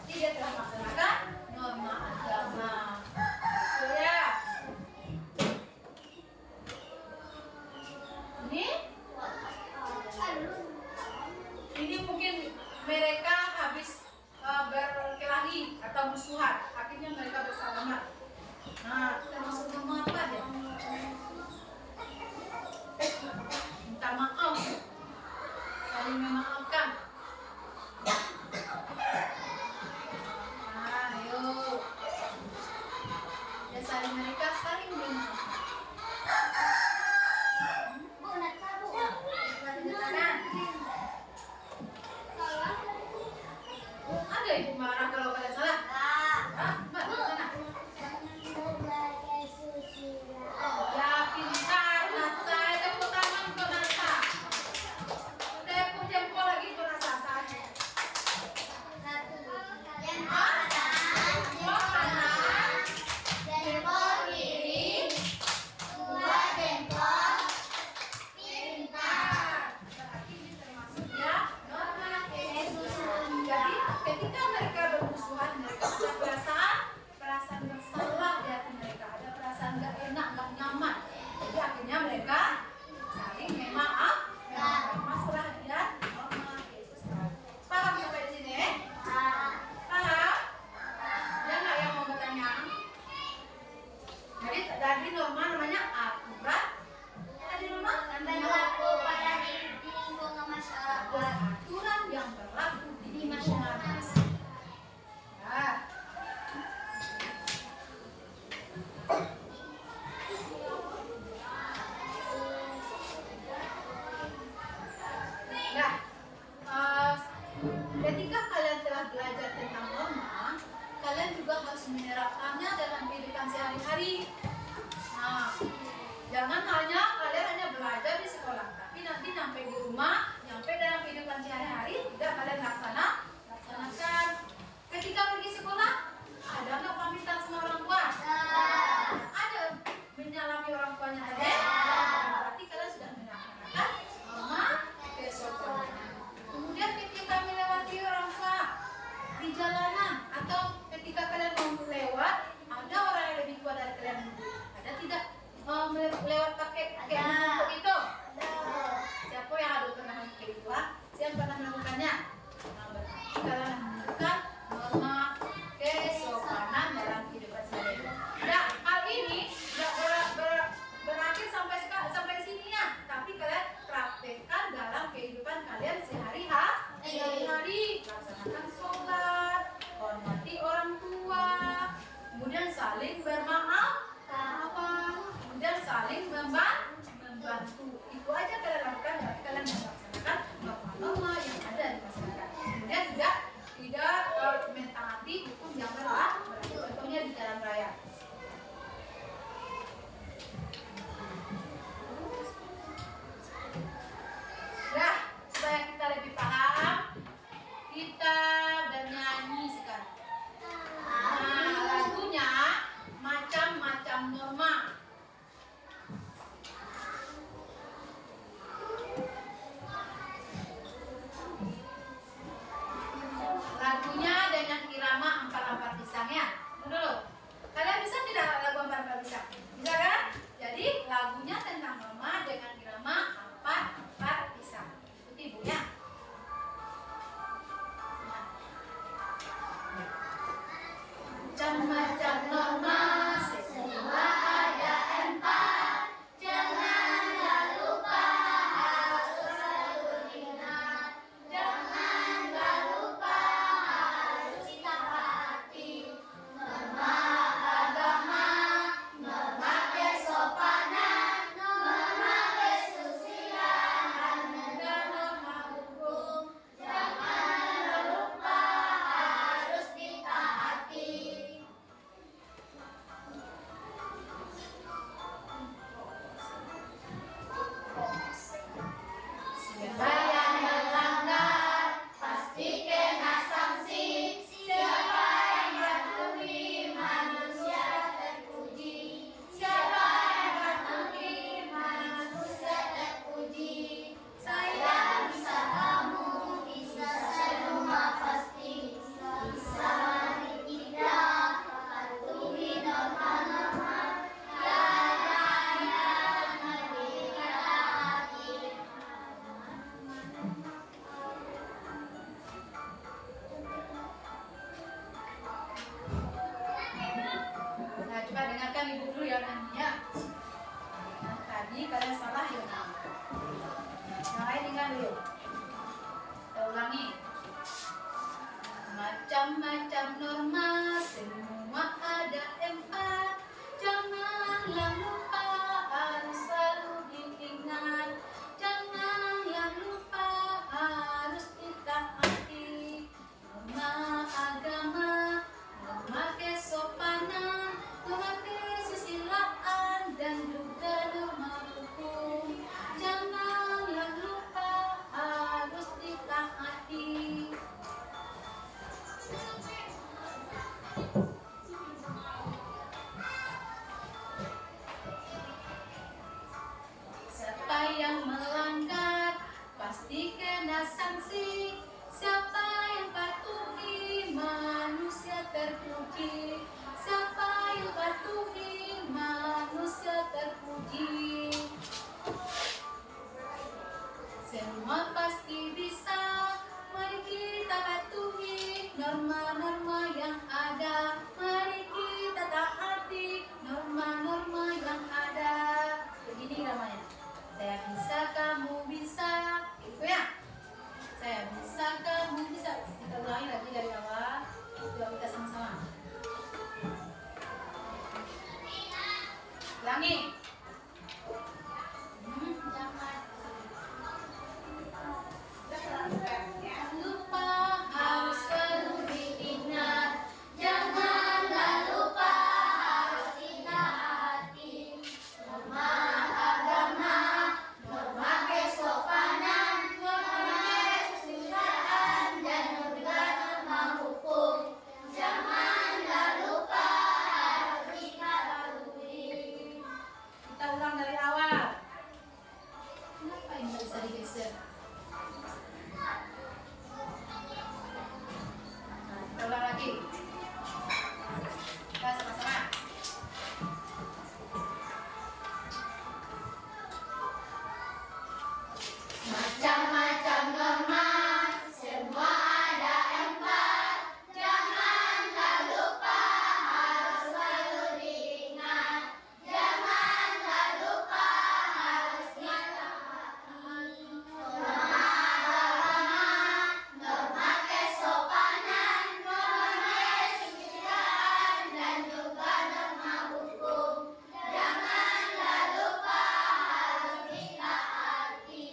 Jadi dia telah melaksanakan norma agama. Betul ya? Ini mungkin mereka habis berkelahi atau musuhan, akhirnya mereka bersalaman. Nah, termasuk norma apa ya? Minta maaf, saling memaafkan. Nah, ayo. Ya, mereka saling memaafkan. Ada ibu marah kalau kalian salah? Mbak, di sana. norma namanya aturan. Tadi norma yang berlaku pada di lingkungan masyarakat. Aturan yang berlaku di masyarakat. Nah, ketika kalian telah belajar tentang norma, kalian juga harus menerapkannya dalam kehidupan sehari-hari. Nah, jangan kalian hanya belajar di sekolah, tapi nanti sampai di rumah, sampai dalam kehidupan sehari-hari tidak kalian laksanakan. Ketika pergi sekolah, ada nggak pamitan sama orang tua? Ada menyalami orang tuanya ada? Berarti kalian sudah melaksanakan norma kesopanan. Kemudian ketika melewati orang tua di jalanan atau ketika kalian mau lewat, ada orang yang lebih tua dari kalian, ada tidak lewat pakai untuk itu? Siapa yang ada pernah pakai itu? Siapa pernah melakukannya? Nah, berarti kalian melakukan norma kesopanan dalam kehidupan sehari-hari. Nah, hal ini berakhir sampai sini ya, tapi kalian praktekkan dalam kehidupan kalian sehari-hari. Laksanakan sholat, hormati orang tua, kemudian saling bermaaf, kemudian saling membantu. Itu aja kalian lakukan, berarti kalian melaksanakan norma-norma yang ada di masyarakat. Kemudian tidak mentaati hukum yang berlaku, contohnya di jalan raya. Nah, supaya kita lebih paham, kita bernyanyi sekarang. Nah, lagunya macam-macam norma. Lagunya dengan irama 4-4 pisang ya. Dulu. Kalian bisa tidak lagu 4-4 pisang? Bisa kan? Jadi lagunya tentang norma dengan irama 4-4 pisang. Ikuti ibu ya. Macam-macam norma, semua ada 4. Janganlah lupa, harus selalu ingat. Janganlah lupa, harus ditaati. Norma agama, norma kesopanan, norma kesusilaan, dan norma hukum. Janganlah lupa, harus ditaati. Siapa yang melanggar pasti kena sanksi. Siapa yang patuhi manusia terpuji. Siapa yang patuhi manusia terpuji. Saya bisa, kamu bisa, semua pasti bisa. Mari kita patuhi norma-norma yang ditaati. Nah, coba dengarkan ibu dulu ya nyanyinya. Nah, tadi kalian salah ya. Yang lain dengar dulu. Kita ulangi. Macam-macam norma, semua ada 4. Janganlah lupa, harus selalu diingat. Janganlah lupa, harus ditaati. Norma agama, norma kesopanan, norma kesusilaan, dan juga norma hukum. Janganlah lupa, harus ditaati. Ulangi. Lupa harus selalu diingat. Janganlah lupa harus ditaati. Norma agama, norma kesopanan, norma kesusilaan, dan juga norma hukum. Janganlah lupa harus kita patuhi. Kita ulang dari awal. Kenapa ini bisa digeser? Kita ulang lagi. Kita sama-sama. Macam-macam norma, semua ada 4. Janganlah lupa harus selalu diingat. Janganlah lupa harus ditaati. Norma agama, norma kesopanan, norma kesusilaan, dan juga norma hukum. Janganlah lupa harus ditaati.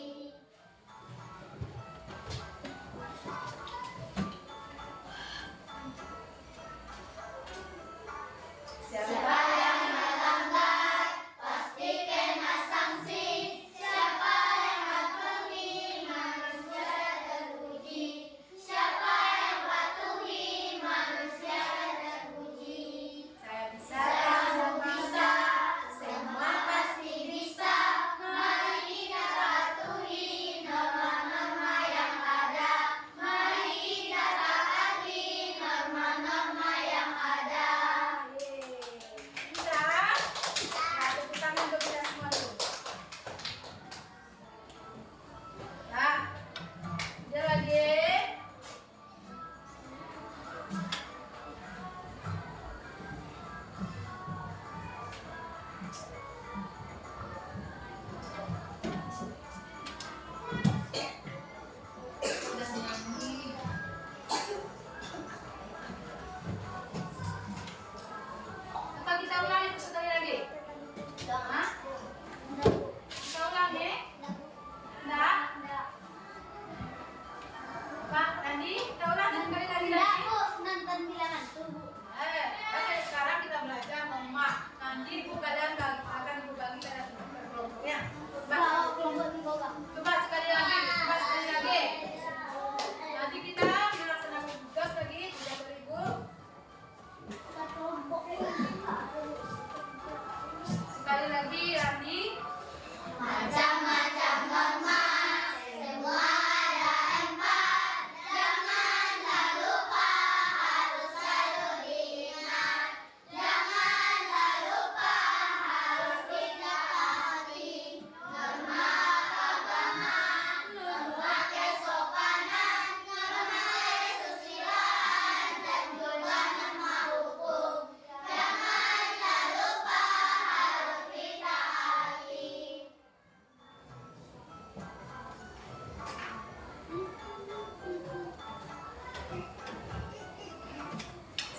Siapa yang melanggar pasti kena sanksi. Siapa yang patuhi manusia terpuji. Siapa yang patuhi manusia terpuji. Saya bisa, kamu bisa, semua pasti bisa. Mari kita patuhi norma-norma yang ada. Mari kita taati norma-norma yang ada. Bisa? Nah, tepuk tangan untuk kita semua dulu. Ya. Dia lagi. Udah nyanyi. Apa kita ulangi sekali lagi? Hah? Kita ulangi? Enggak? Pak, Andi, kita ulangi sekali lagi. nonton bilangan tubuh. Oke, sekarang kita belajar norma. Nanti ibu kalian akan ibu bagi kalian per kelompok ya. Coba sekali lagi, coba sekali lagi. Nanti kita melaksanakan tugas lagi, tidak beribu. Sekali lagi, Andi. Macam-macam norma, semua ada 4. Janganlah lupa harus selalu diingat. Janganlah lupa harus ditaati. Norma agama, norma kesopanan, norma kesusilaan, dan juga norma hukum. Janganlah lupa harus ditaati.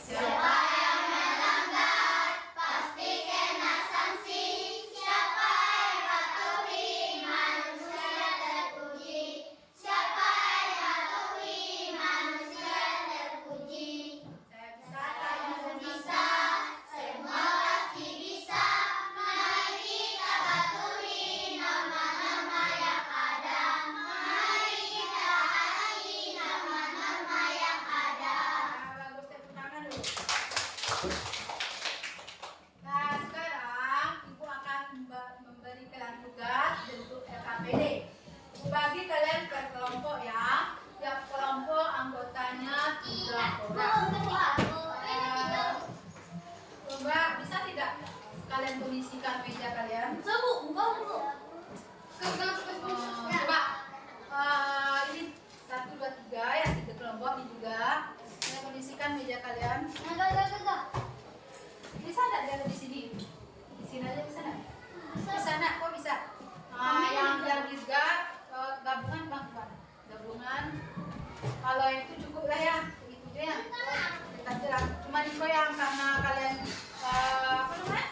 Siapa yang melanggar pasti kena sanksi. Siapa yang patuhi manusia terpuji. Siapa yang patuhi manusia terpuji. Saya bisa, Kamu bisa, semua pasti bisa. Mari kita patuhi norma-norma yang ada. Mari kita taati norma-norma yang ada. bagus, tepuk tangan dulu. Nah, sekarang ibu akan memberikan tugas bentuk LKPD. Ibu bagi kalian per kelompok ya. Tiap kelompok anggotanya 3 orang. Coba bisa tidak kalian kondisikan meja kalian? Coba ini 1, 2, 3 ya, 3 kelompok ini juga. Kalian kondisikan meja kalian. Bisa nggak dia di sini? Di sini aja bisa nggak? Bisa nggak? Kok bisa? Yang juga gabungan bang, gabungan. Kalau itu cukup lah ya, itu dia. Kita jelas. Cuma itu yang karena kalian apa namanya?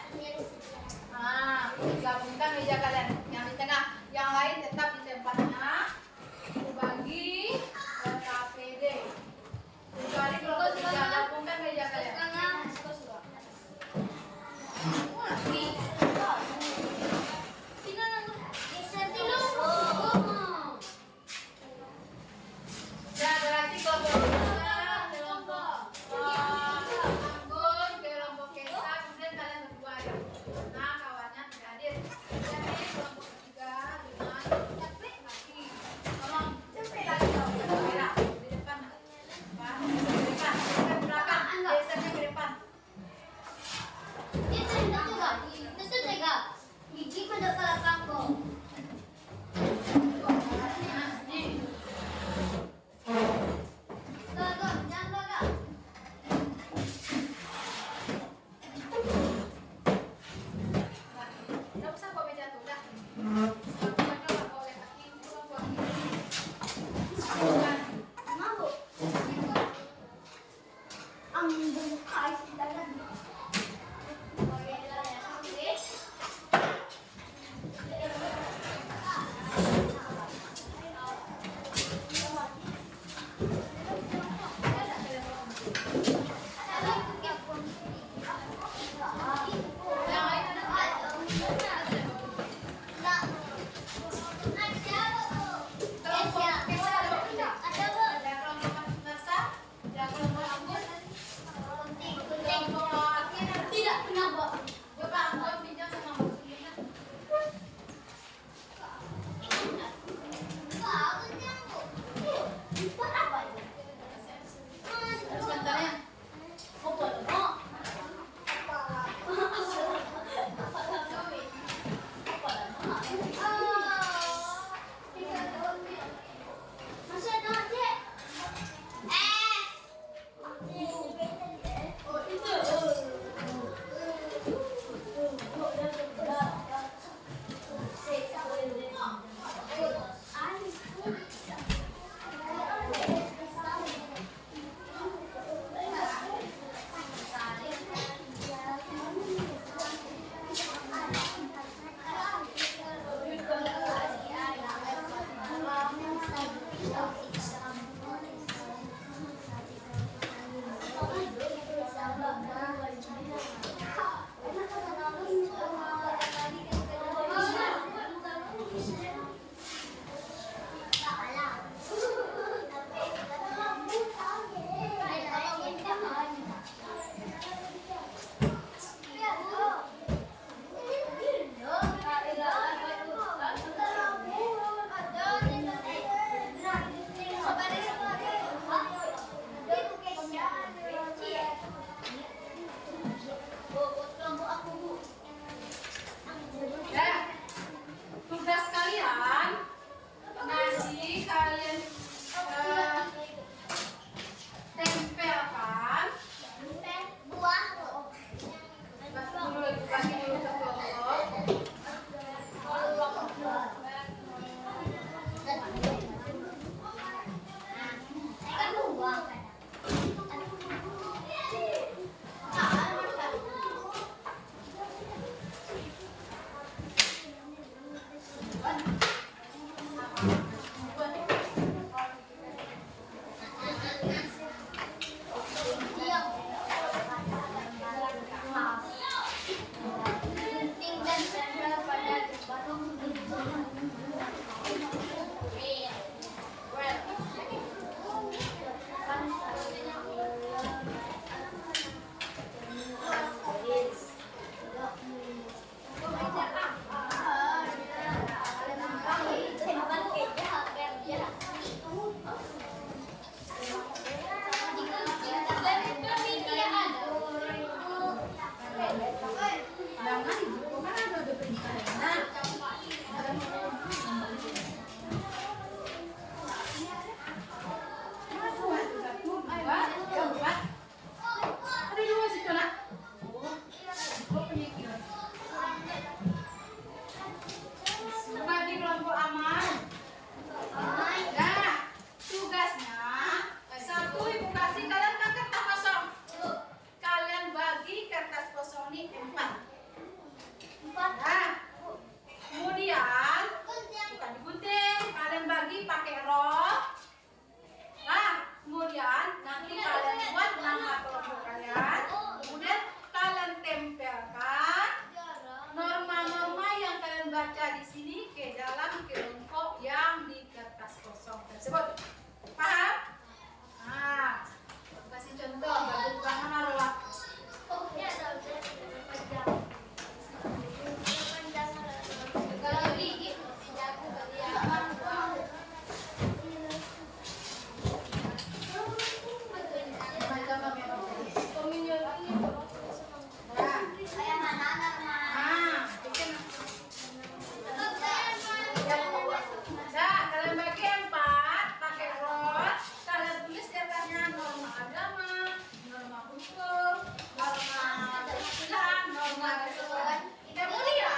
garis sopan. Kemudian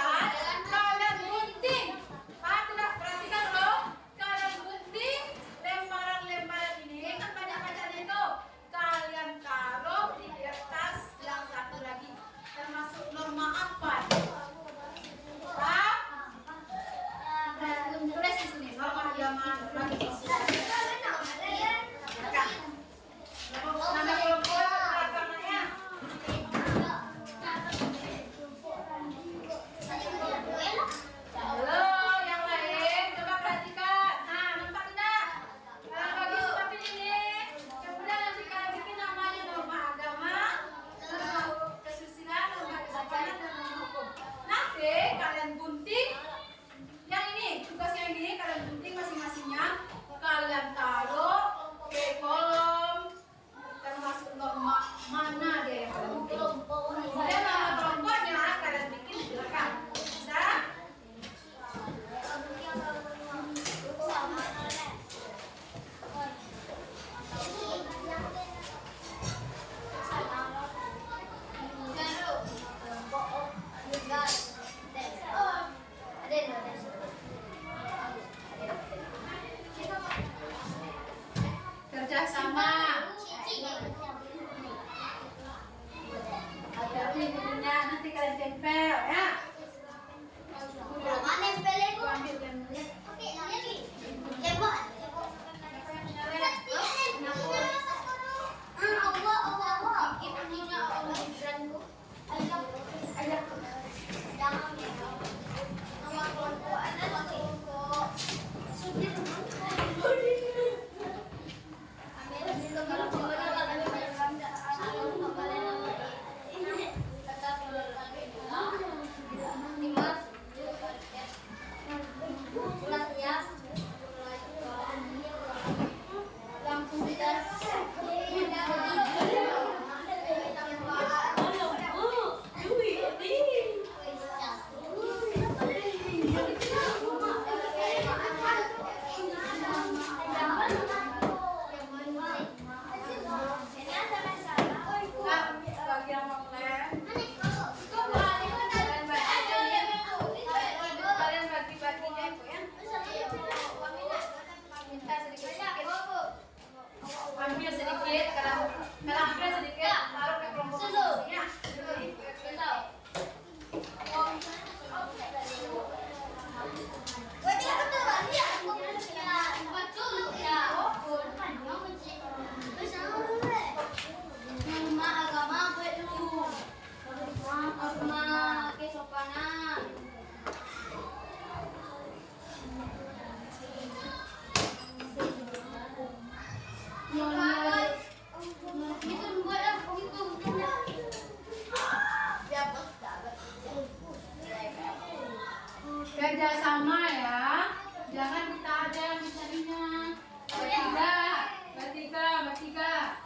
kalian gunting. Tidak perhatikan loh. Kalian gunting lemparan-lemparan ini kan banyak-banyak itu. Kalian taruh di kertas yang satu lagi. Termasuk norma apa? Tulis di sini norma agama bagi Islam. Nama kelompok agamanya. Halo, yang lain coba perhatikan. Nah, nampak tidak? Bagi seperti ini. Kemudian nanti kalian bikin namanya norma agama, norma kesusilaan, norma kesopanan, dan norma hukum. Nanti kalian gunting. Yang ini, tugas yang ini kalian gunting masing-masingnya. Kalian taruh ke kolom termasuk norma mana dia yang kalian gunting. Kemudian nama kelompoknya kalian bikin di belakang. Bisa? Kerjasama. Ada pintunya nanti kalian tempel ya. Mana nempel ibu? Ambil yang mulia. Oke, lagi. Tembok. Allah. Kita punya Allah Ibrahim. Ayah. Jangan ya. Nama kelompok ada kelompok. Sudir. Langsung bagi yang mau kalian bagi-baginya itu ya. Minta sedikit-sedikit. Ambil sedikit, kalau ambil sedikit, taruh ke kelompok masing-masingnya. Norma agama apa dulu? Norma kesopanan. Kerjasama ya, jangan kita ada yang mencarinya. Bertiga.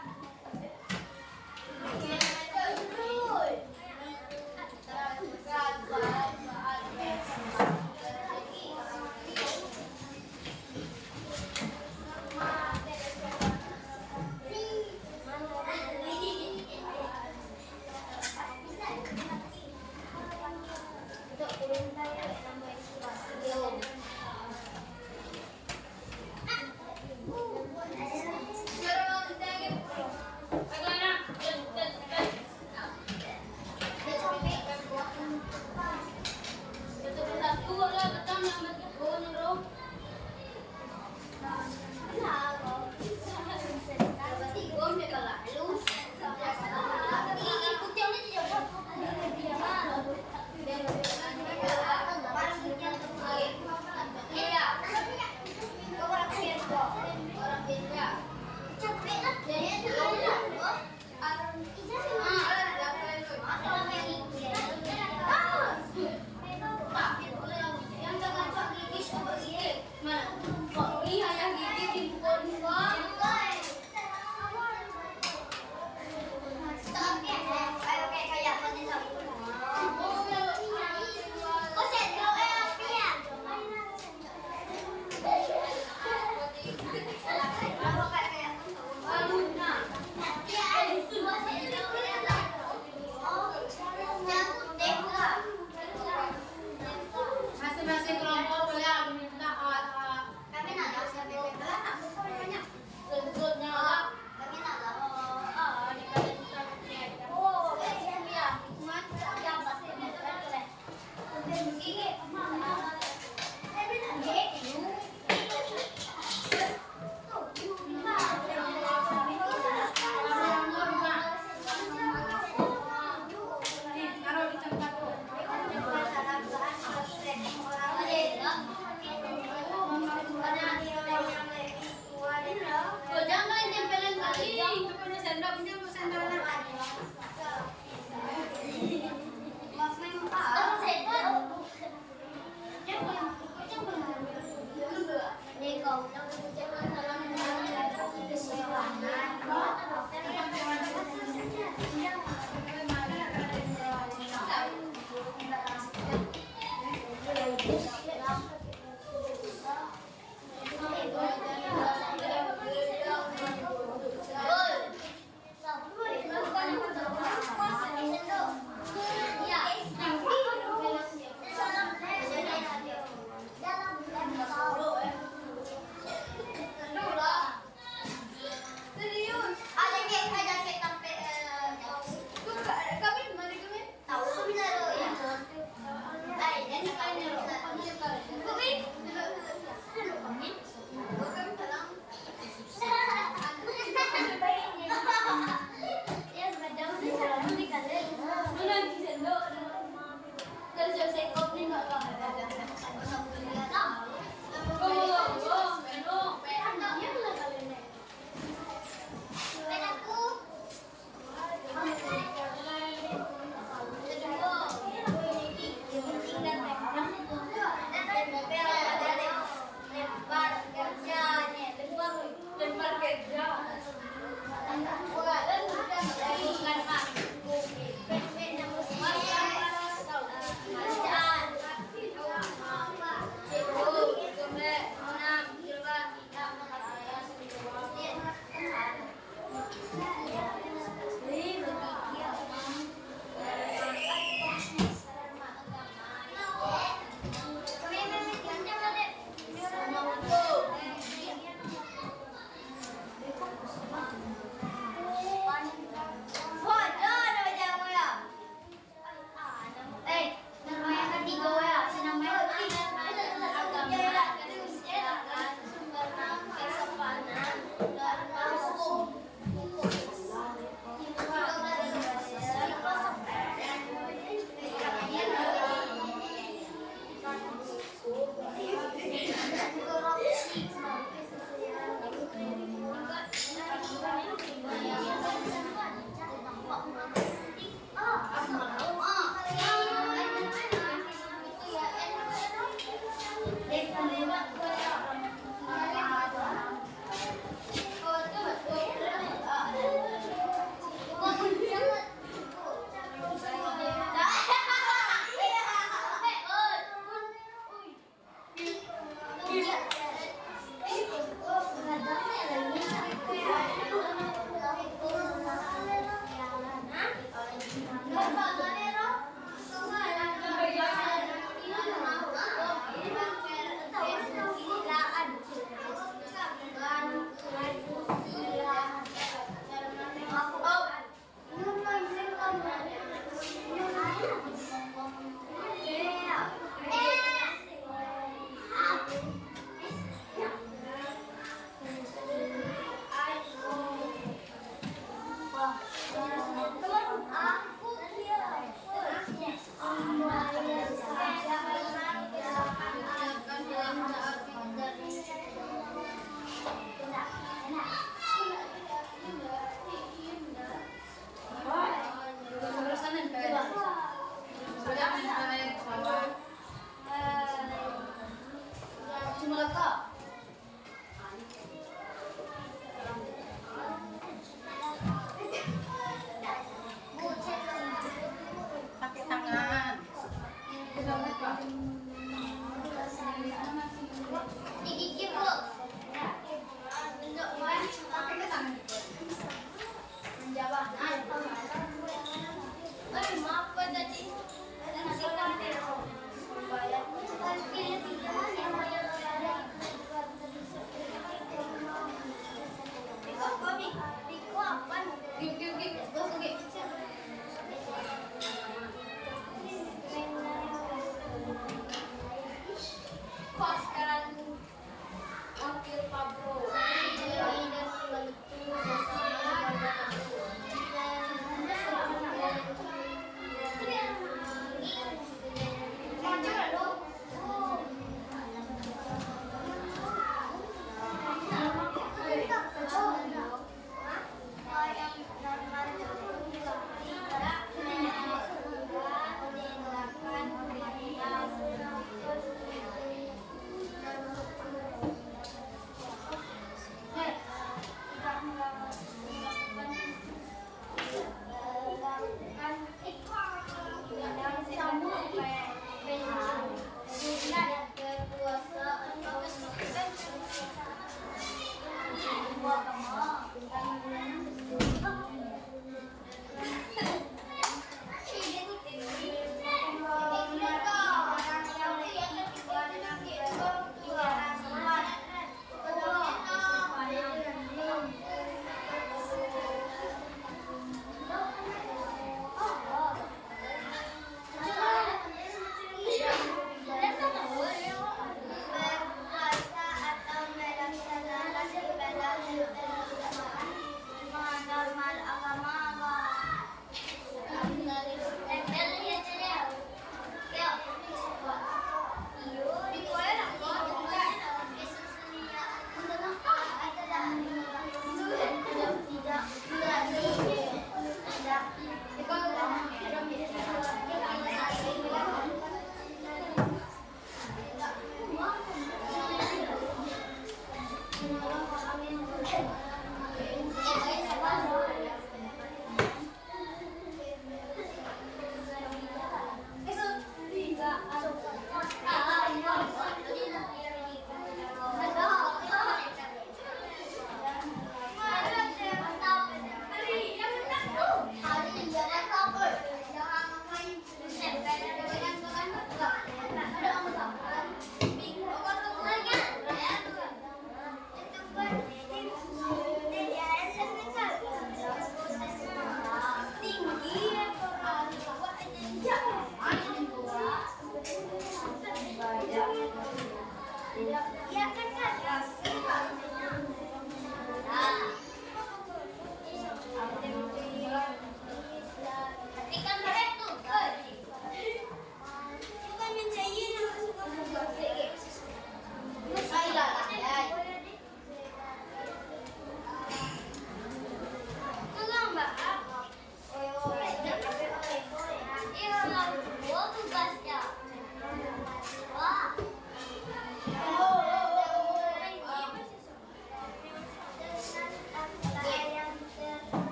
Nih, taruh di cangkang tuh. Oh, jangan tempelin kali. Itu punya sendok, pinjam tuh sendoknya.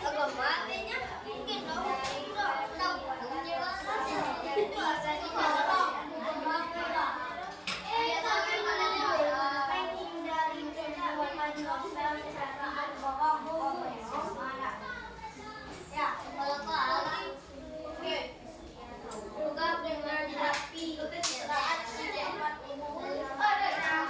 Agama artinya mungkin dong. Juga dengan rapi, taat secepat umur, ada yang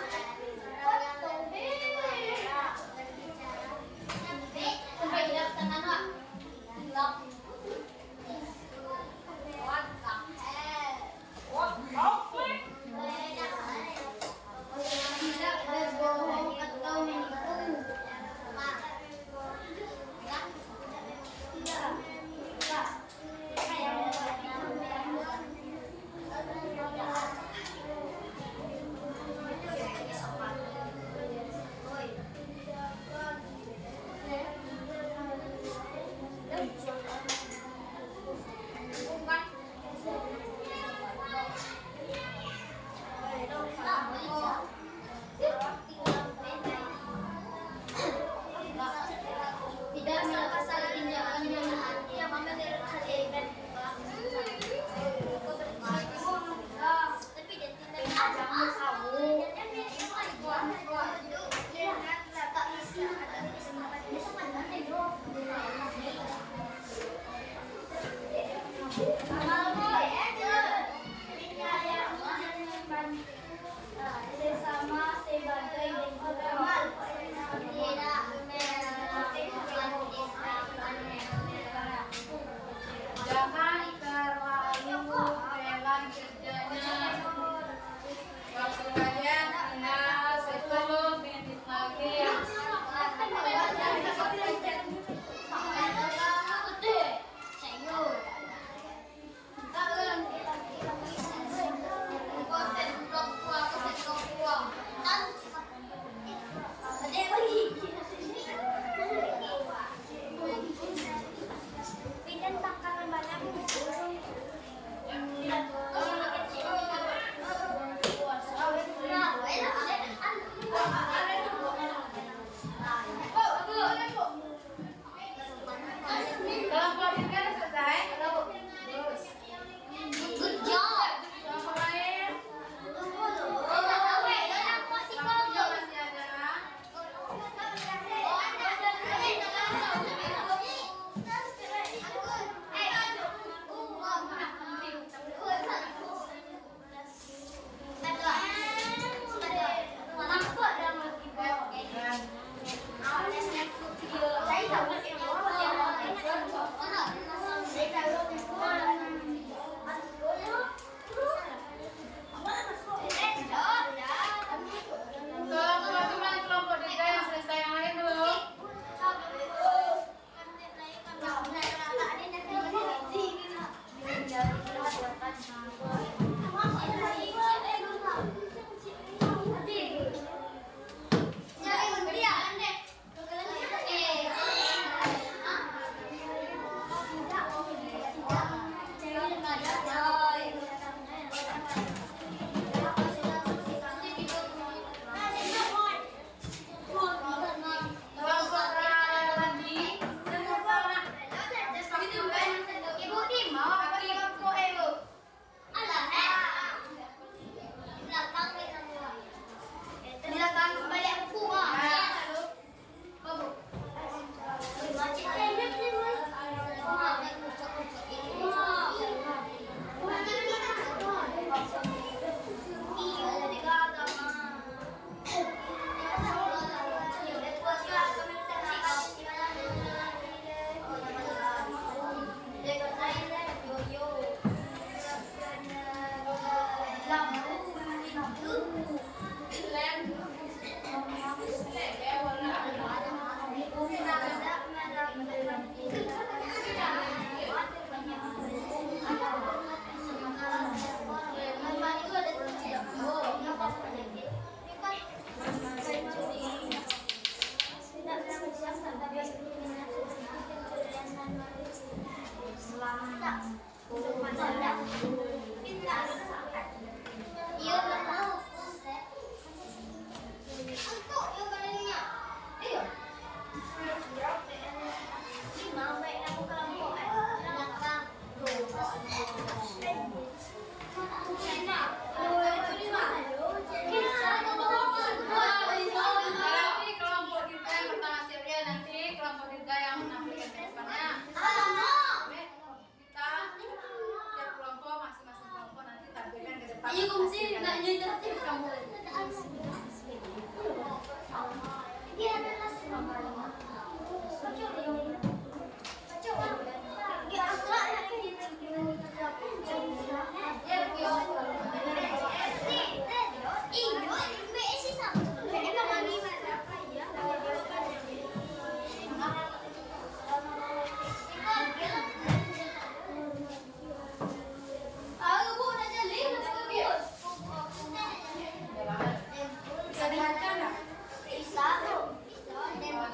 Bisa dibaca nggak?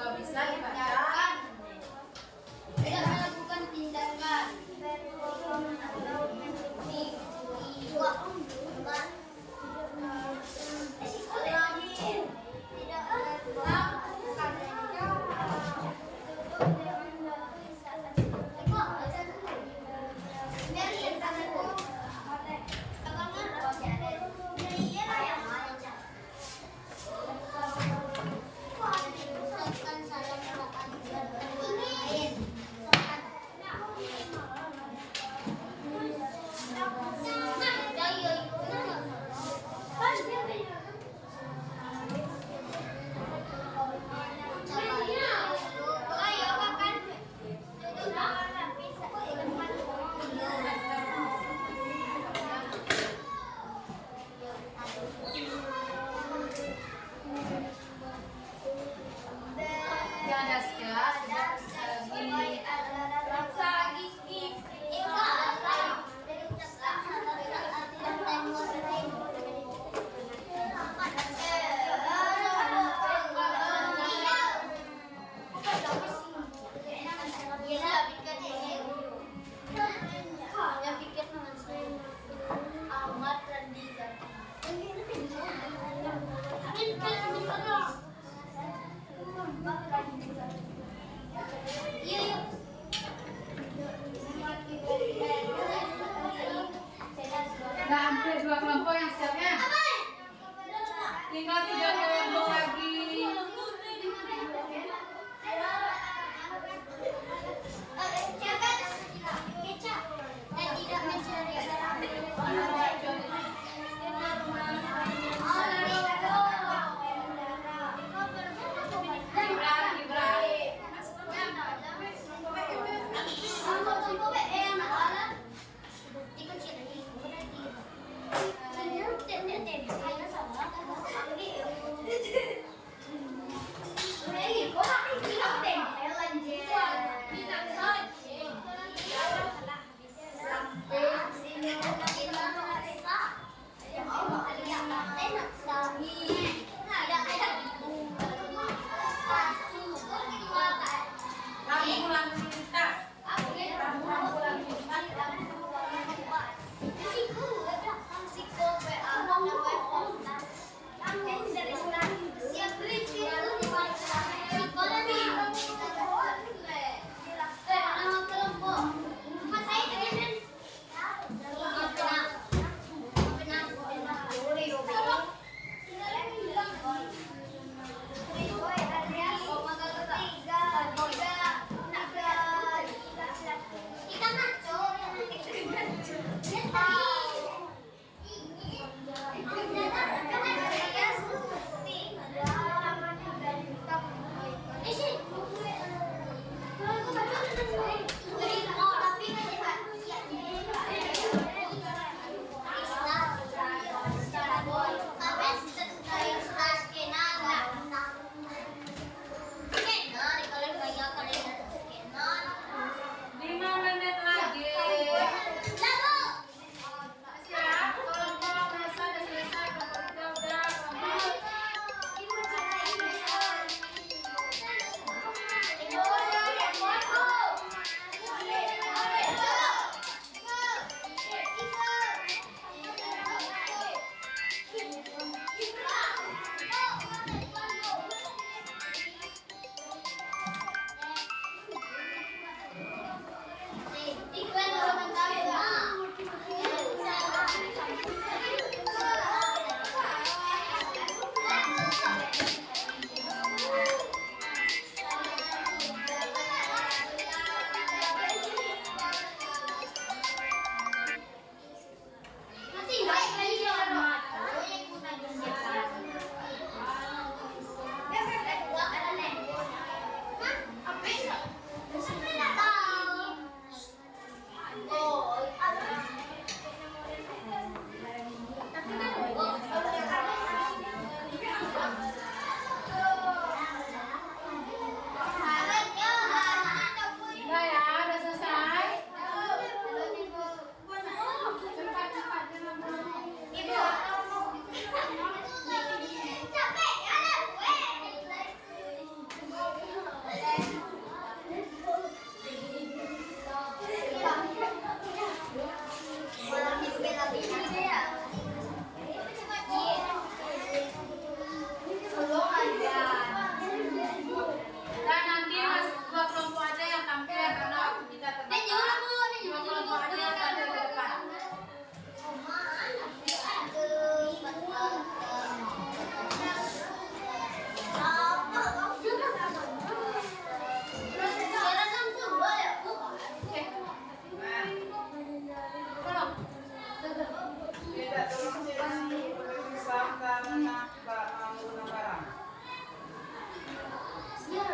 Kalau bisa dibaca. Tidak melakukan tindakan Jangan das gini. Iya,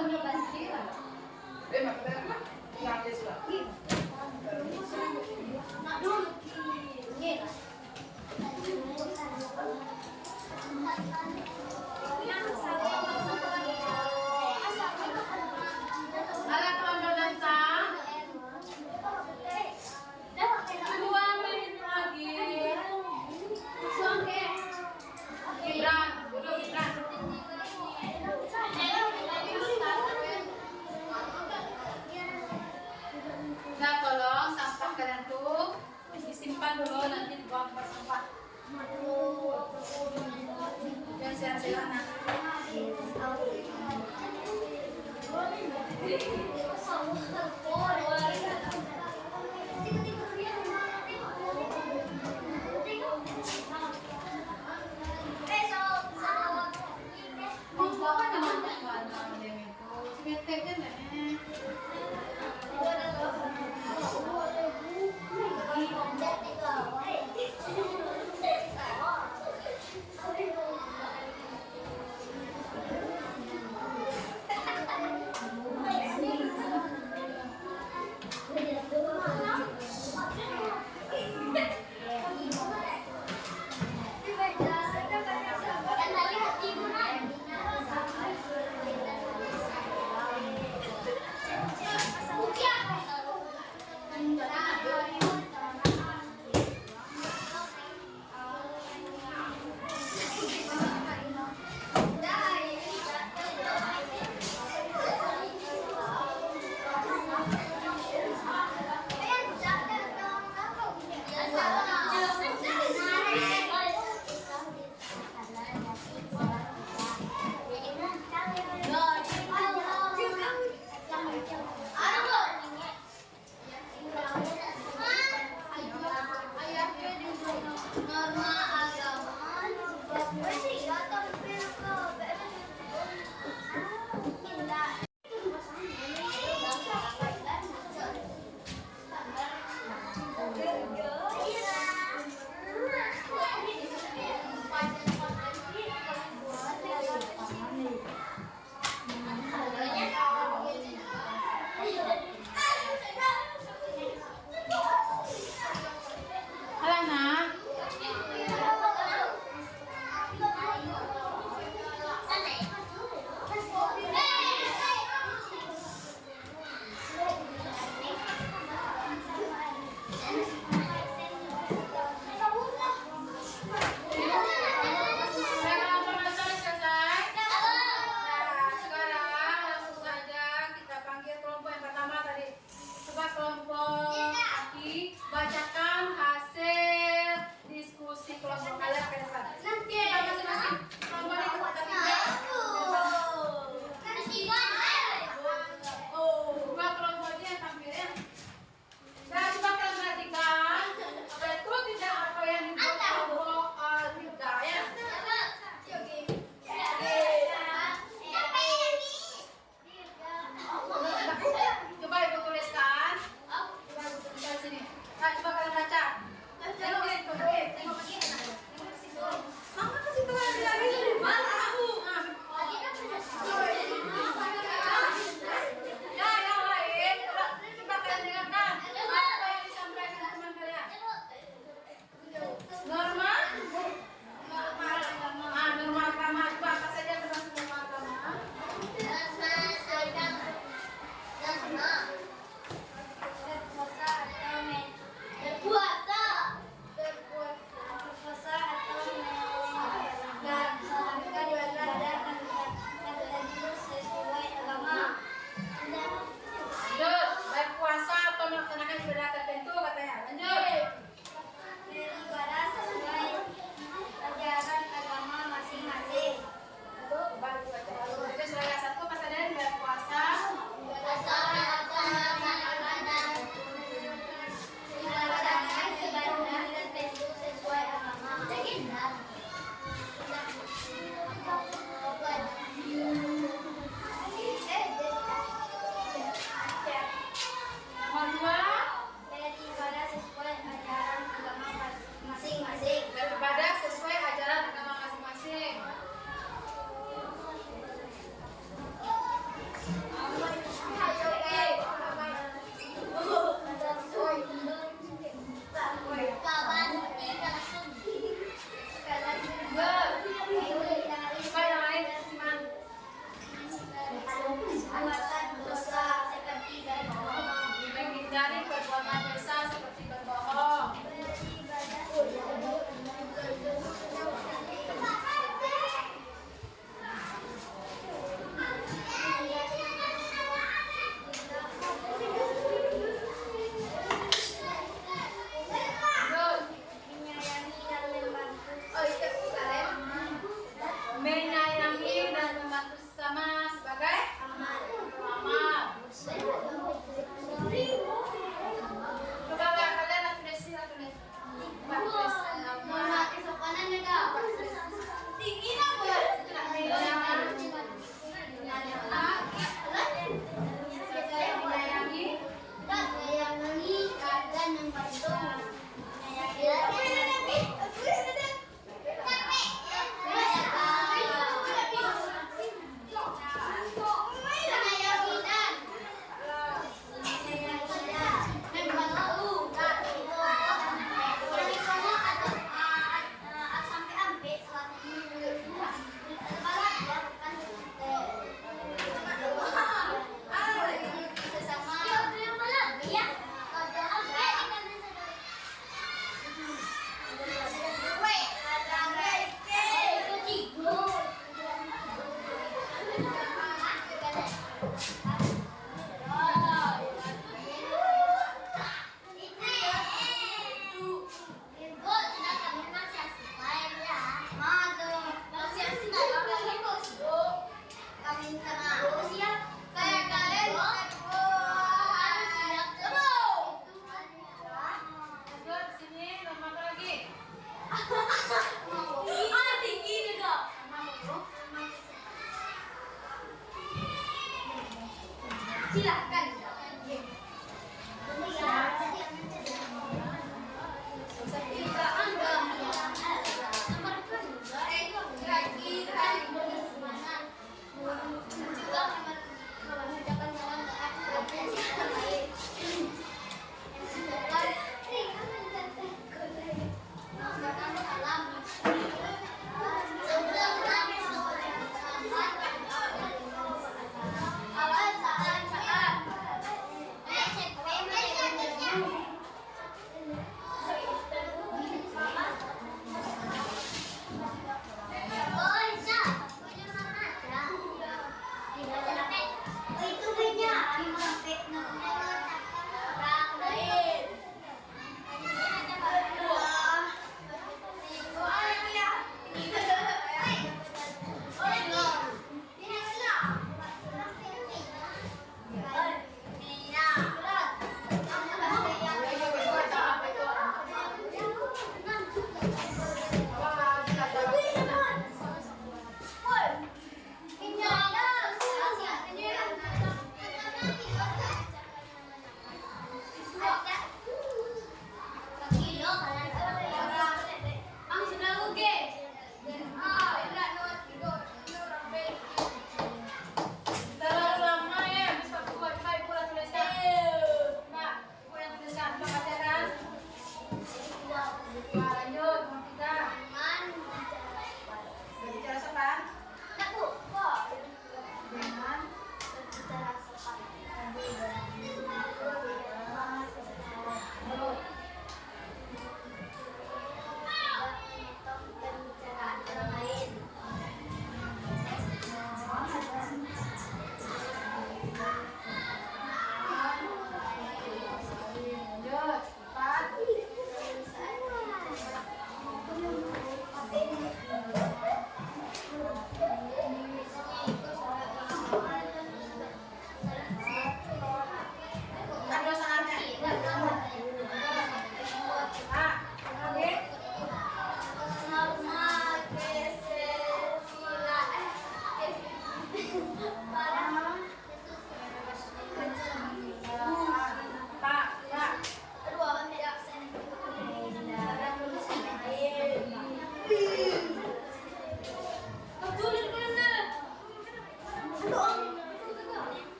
Atau banjir. Makanya gratis lagi. Nak dulu ini. Alat tontonan sah. 2 menit lagi. Gibran, udah Gibran. Nah, tolong sampah kalian tuh disimpan dulu, nanti dibuang ke sampah. Dan sehat-sehat nanti. Silahkan.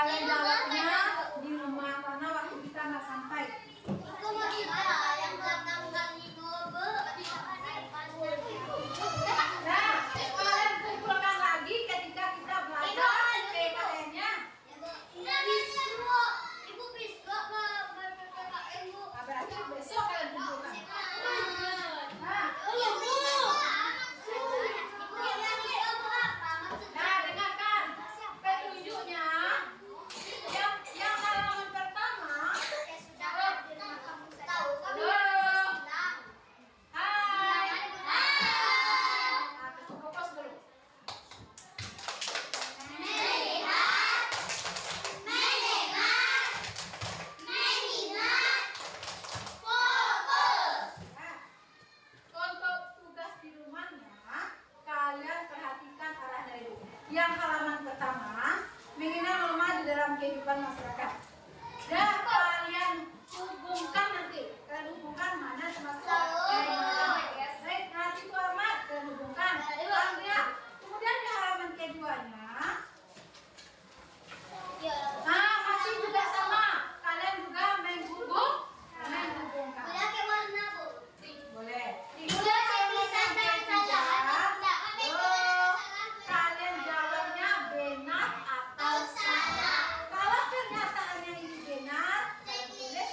kalian jawabnya di rumah karena waktu kita nggak sampai. Aku mau kita yang belakang kali dua Nah, kalian kumpulkan lagi ketika kita belajar PKN-nya. Ibu besok PPKN Bu. Berarti besok kalian kumpulkan. Nah, nah dengarkan petunjuknya. Yang halaman pertama. Hai. Nah, fokus dulu. Nah, untuk tugas di rumahnya, kalian perhatikan arahnya dulu. Yang halaman pertama, mengenal norma di dalam kehidupan masyarakat. Dan kalian hubungkan nanti. Kalian hubungkan mana termasuk baik, nanti itu amat kalian hubungkan. Lihat. Kemudian di halaman keduanya, nah masih juga sama. Kalian juga menghubungkan. Boleh. Kalian jawabnya benar atau salah. Kalau pernyataannya ini benar, kalian tulis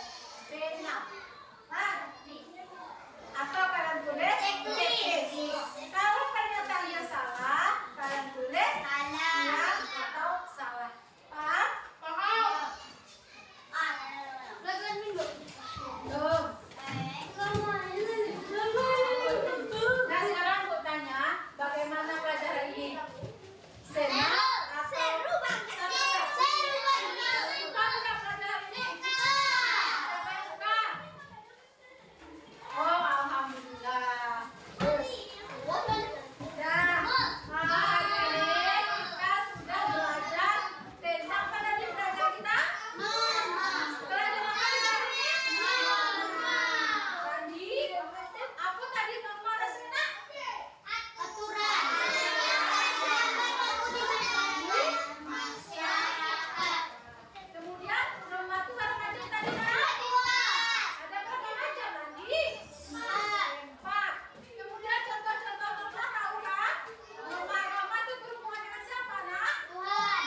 benar. Nah, atau kalian tulis tetis. Kalau pernyataannya salah, kalian tulis siang atau salah. Paham? Belum. Nah sekarang aku tanya, bagaimana pelajaran ini? Senang atau seru banget? Suka nggak pelajaran ini? Siapa yang suka? Oh, alhamdulillah. Nah, hari ini kita sudah belajar tentang apa tadi belajar kita? Belajar apa hari ini? Tadi, apa tadi norma dasarnya? Kemudian norma itu ada macam tadi kan? Ada berapa macam lagi? 4. Kemudian contoh-contoh norma tahu kan? Norma agama itu berhubungan dengan siapa nak? Nah,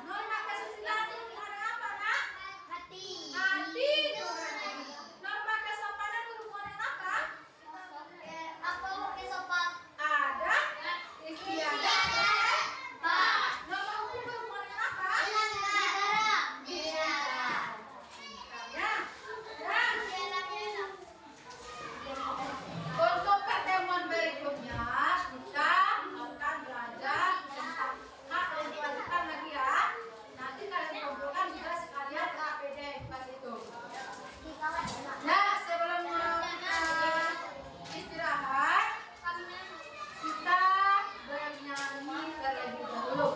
norma kesusilaan itu berhubungan dengan apa nak? Hati. Norma kesopanan berhubungan dengan apa? Ada istiadat. Norma hukum berhubungan dengan apa? Ya. Untuk pertemuan berikutnya kita akan belajar tentang hak dan kewajiban lagi ya. Nanti kalian kumpulkan juga sekalian ke PDF pas itu. Nah, sebelum istirahat, kita bernyanyi terlebih dahulu.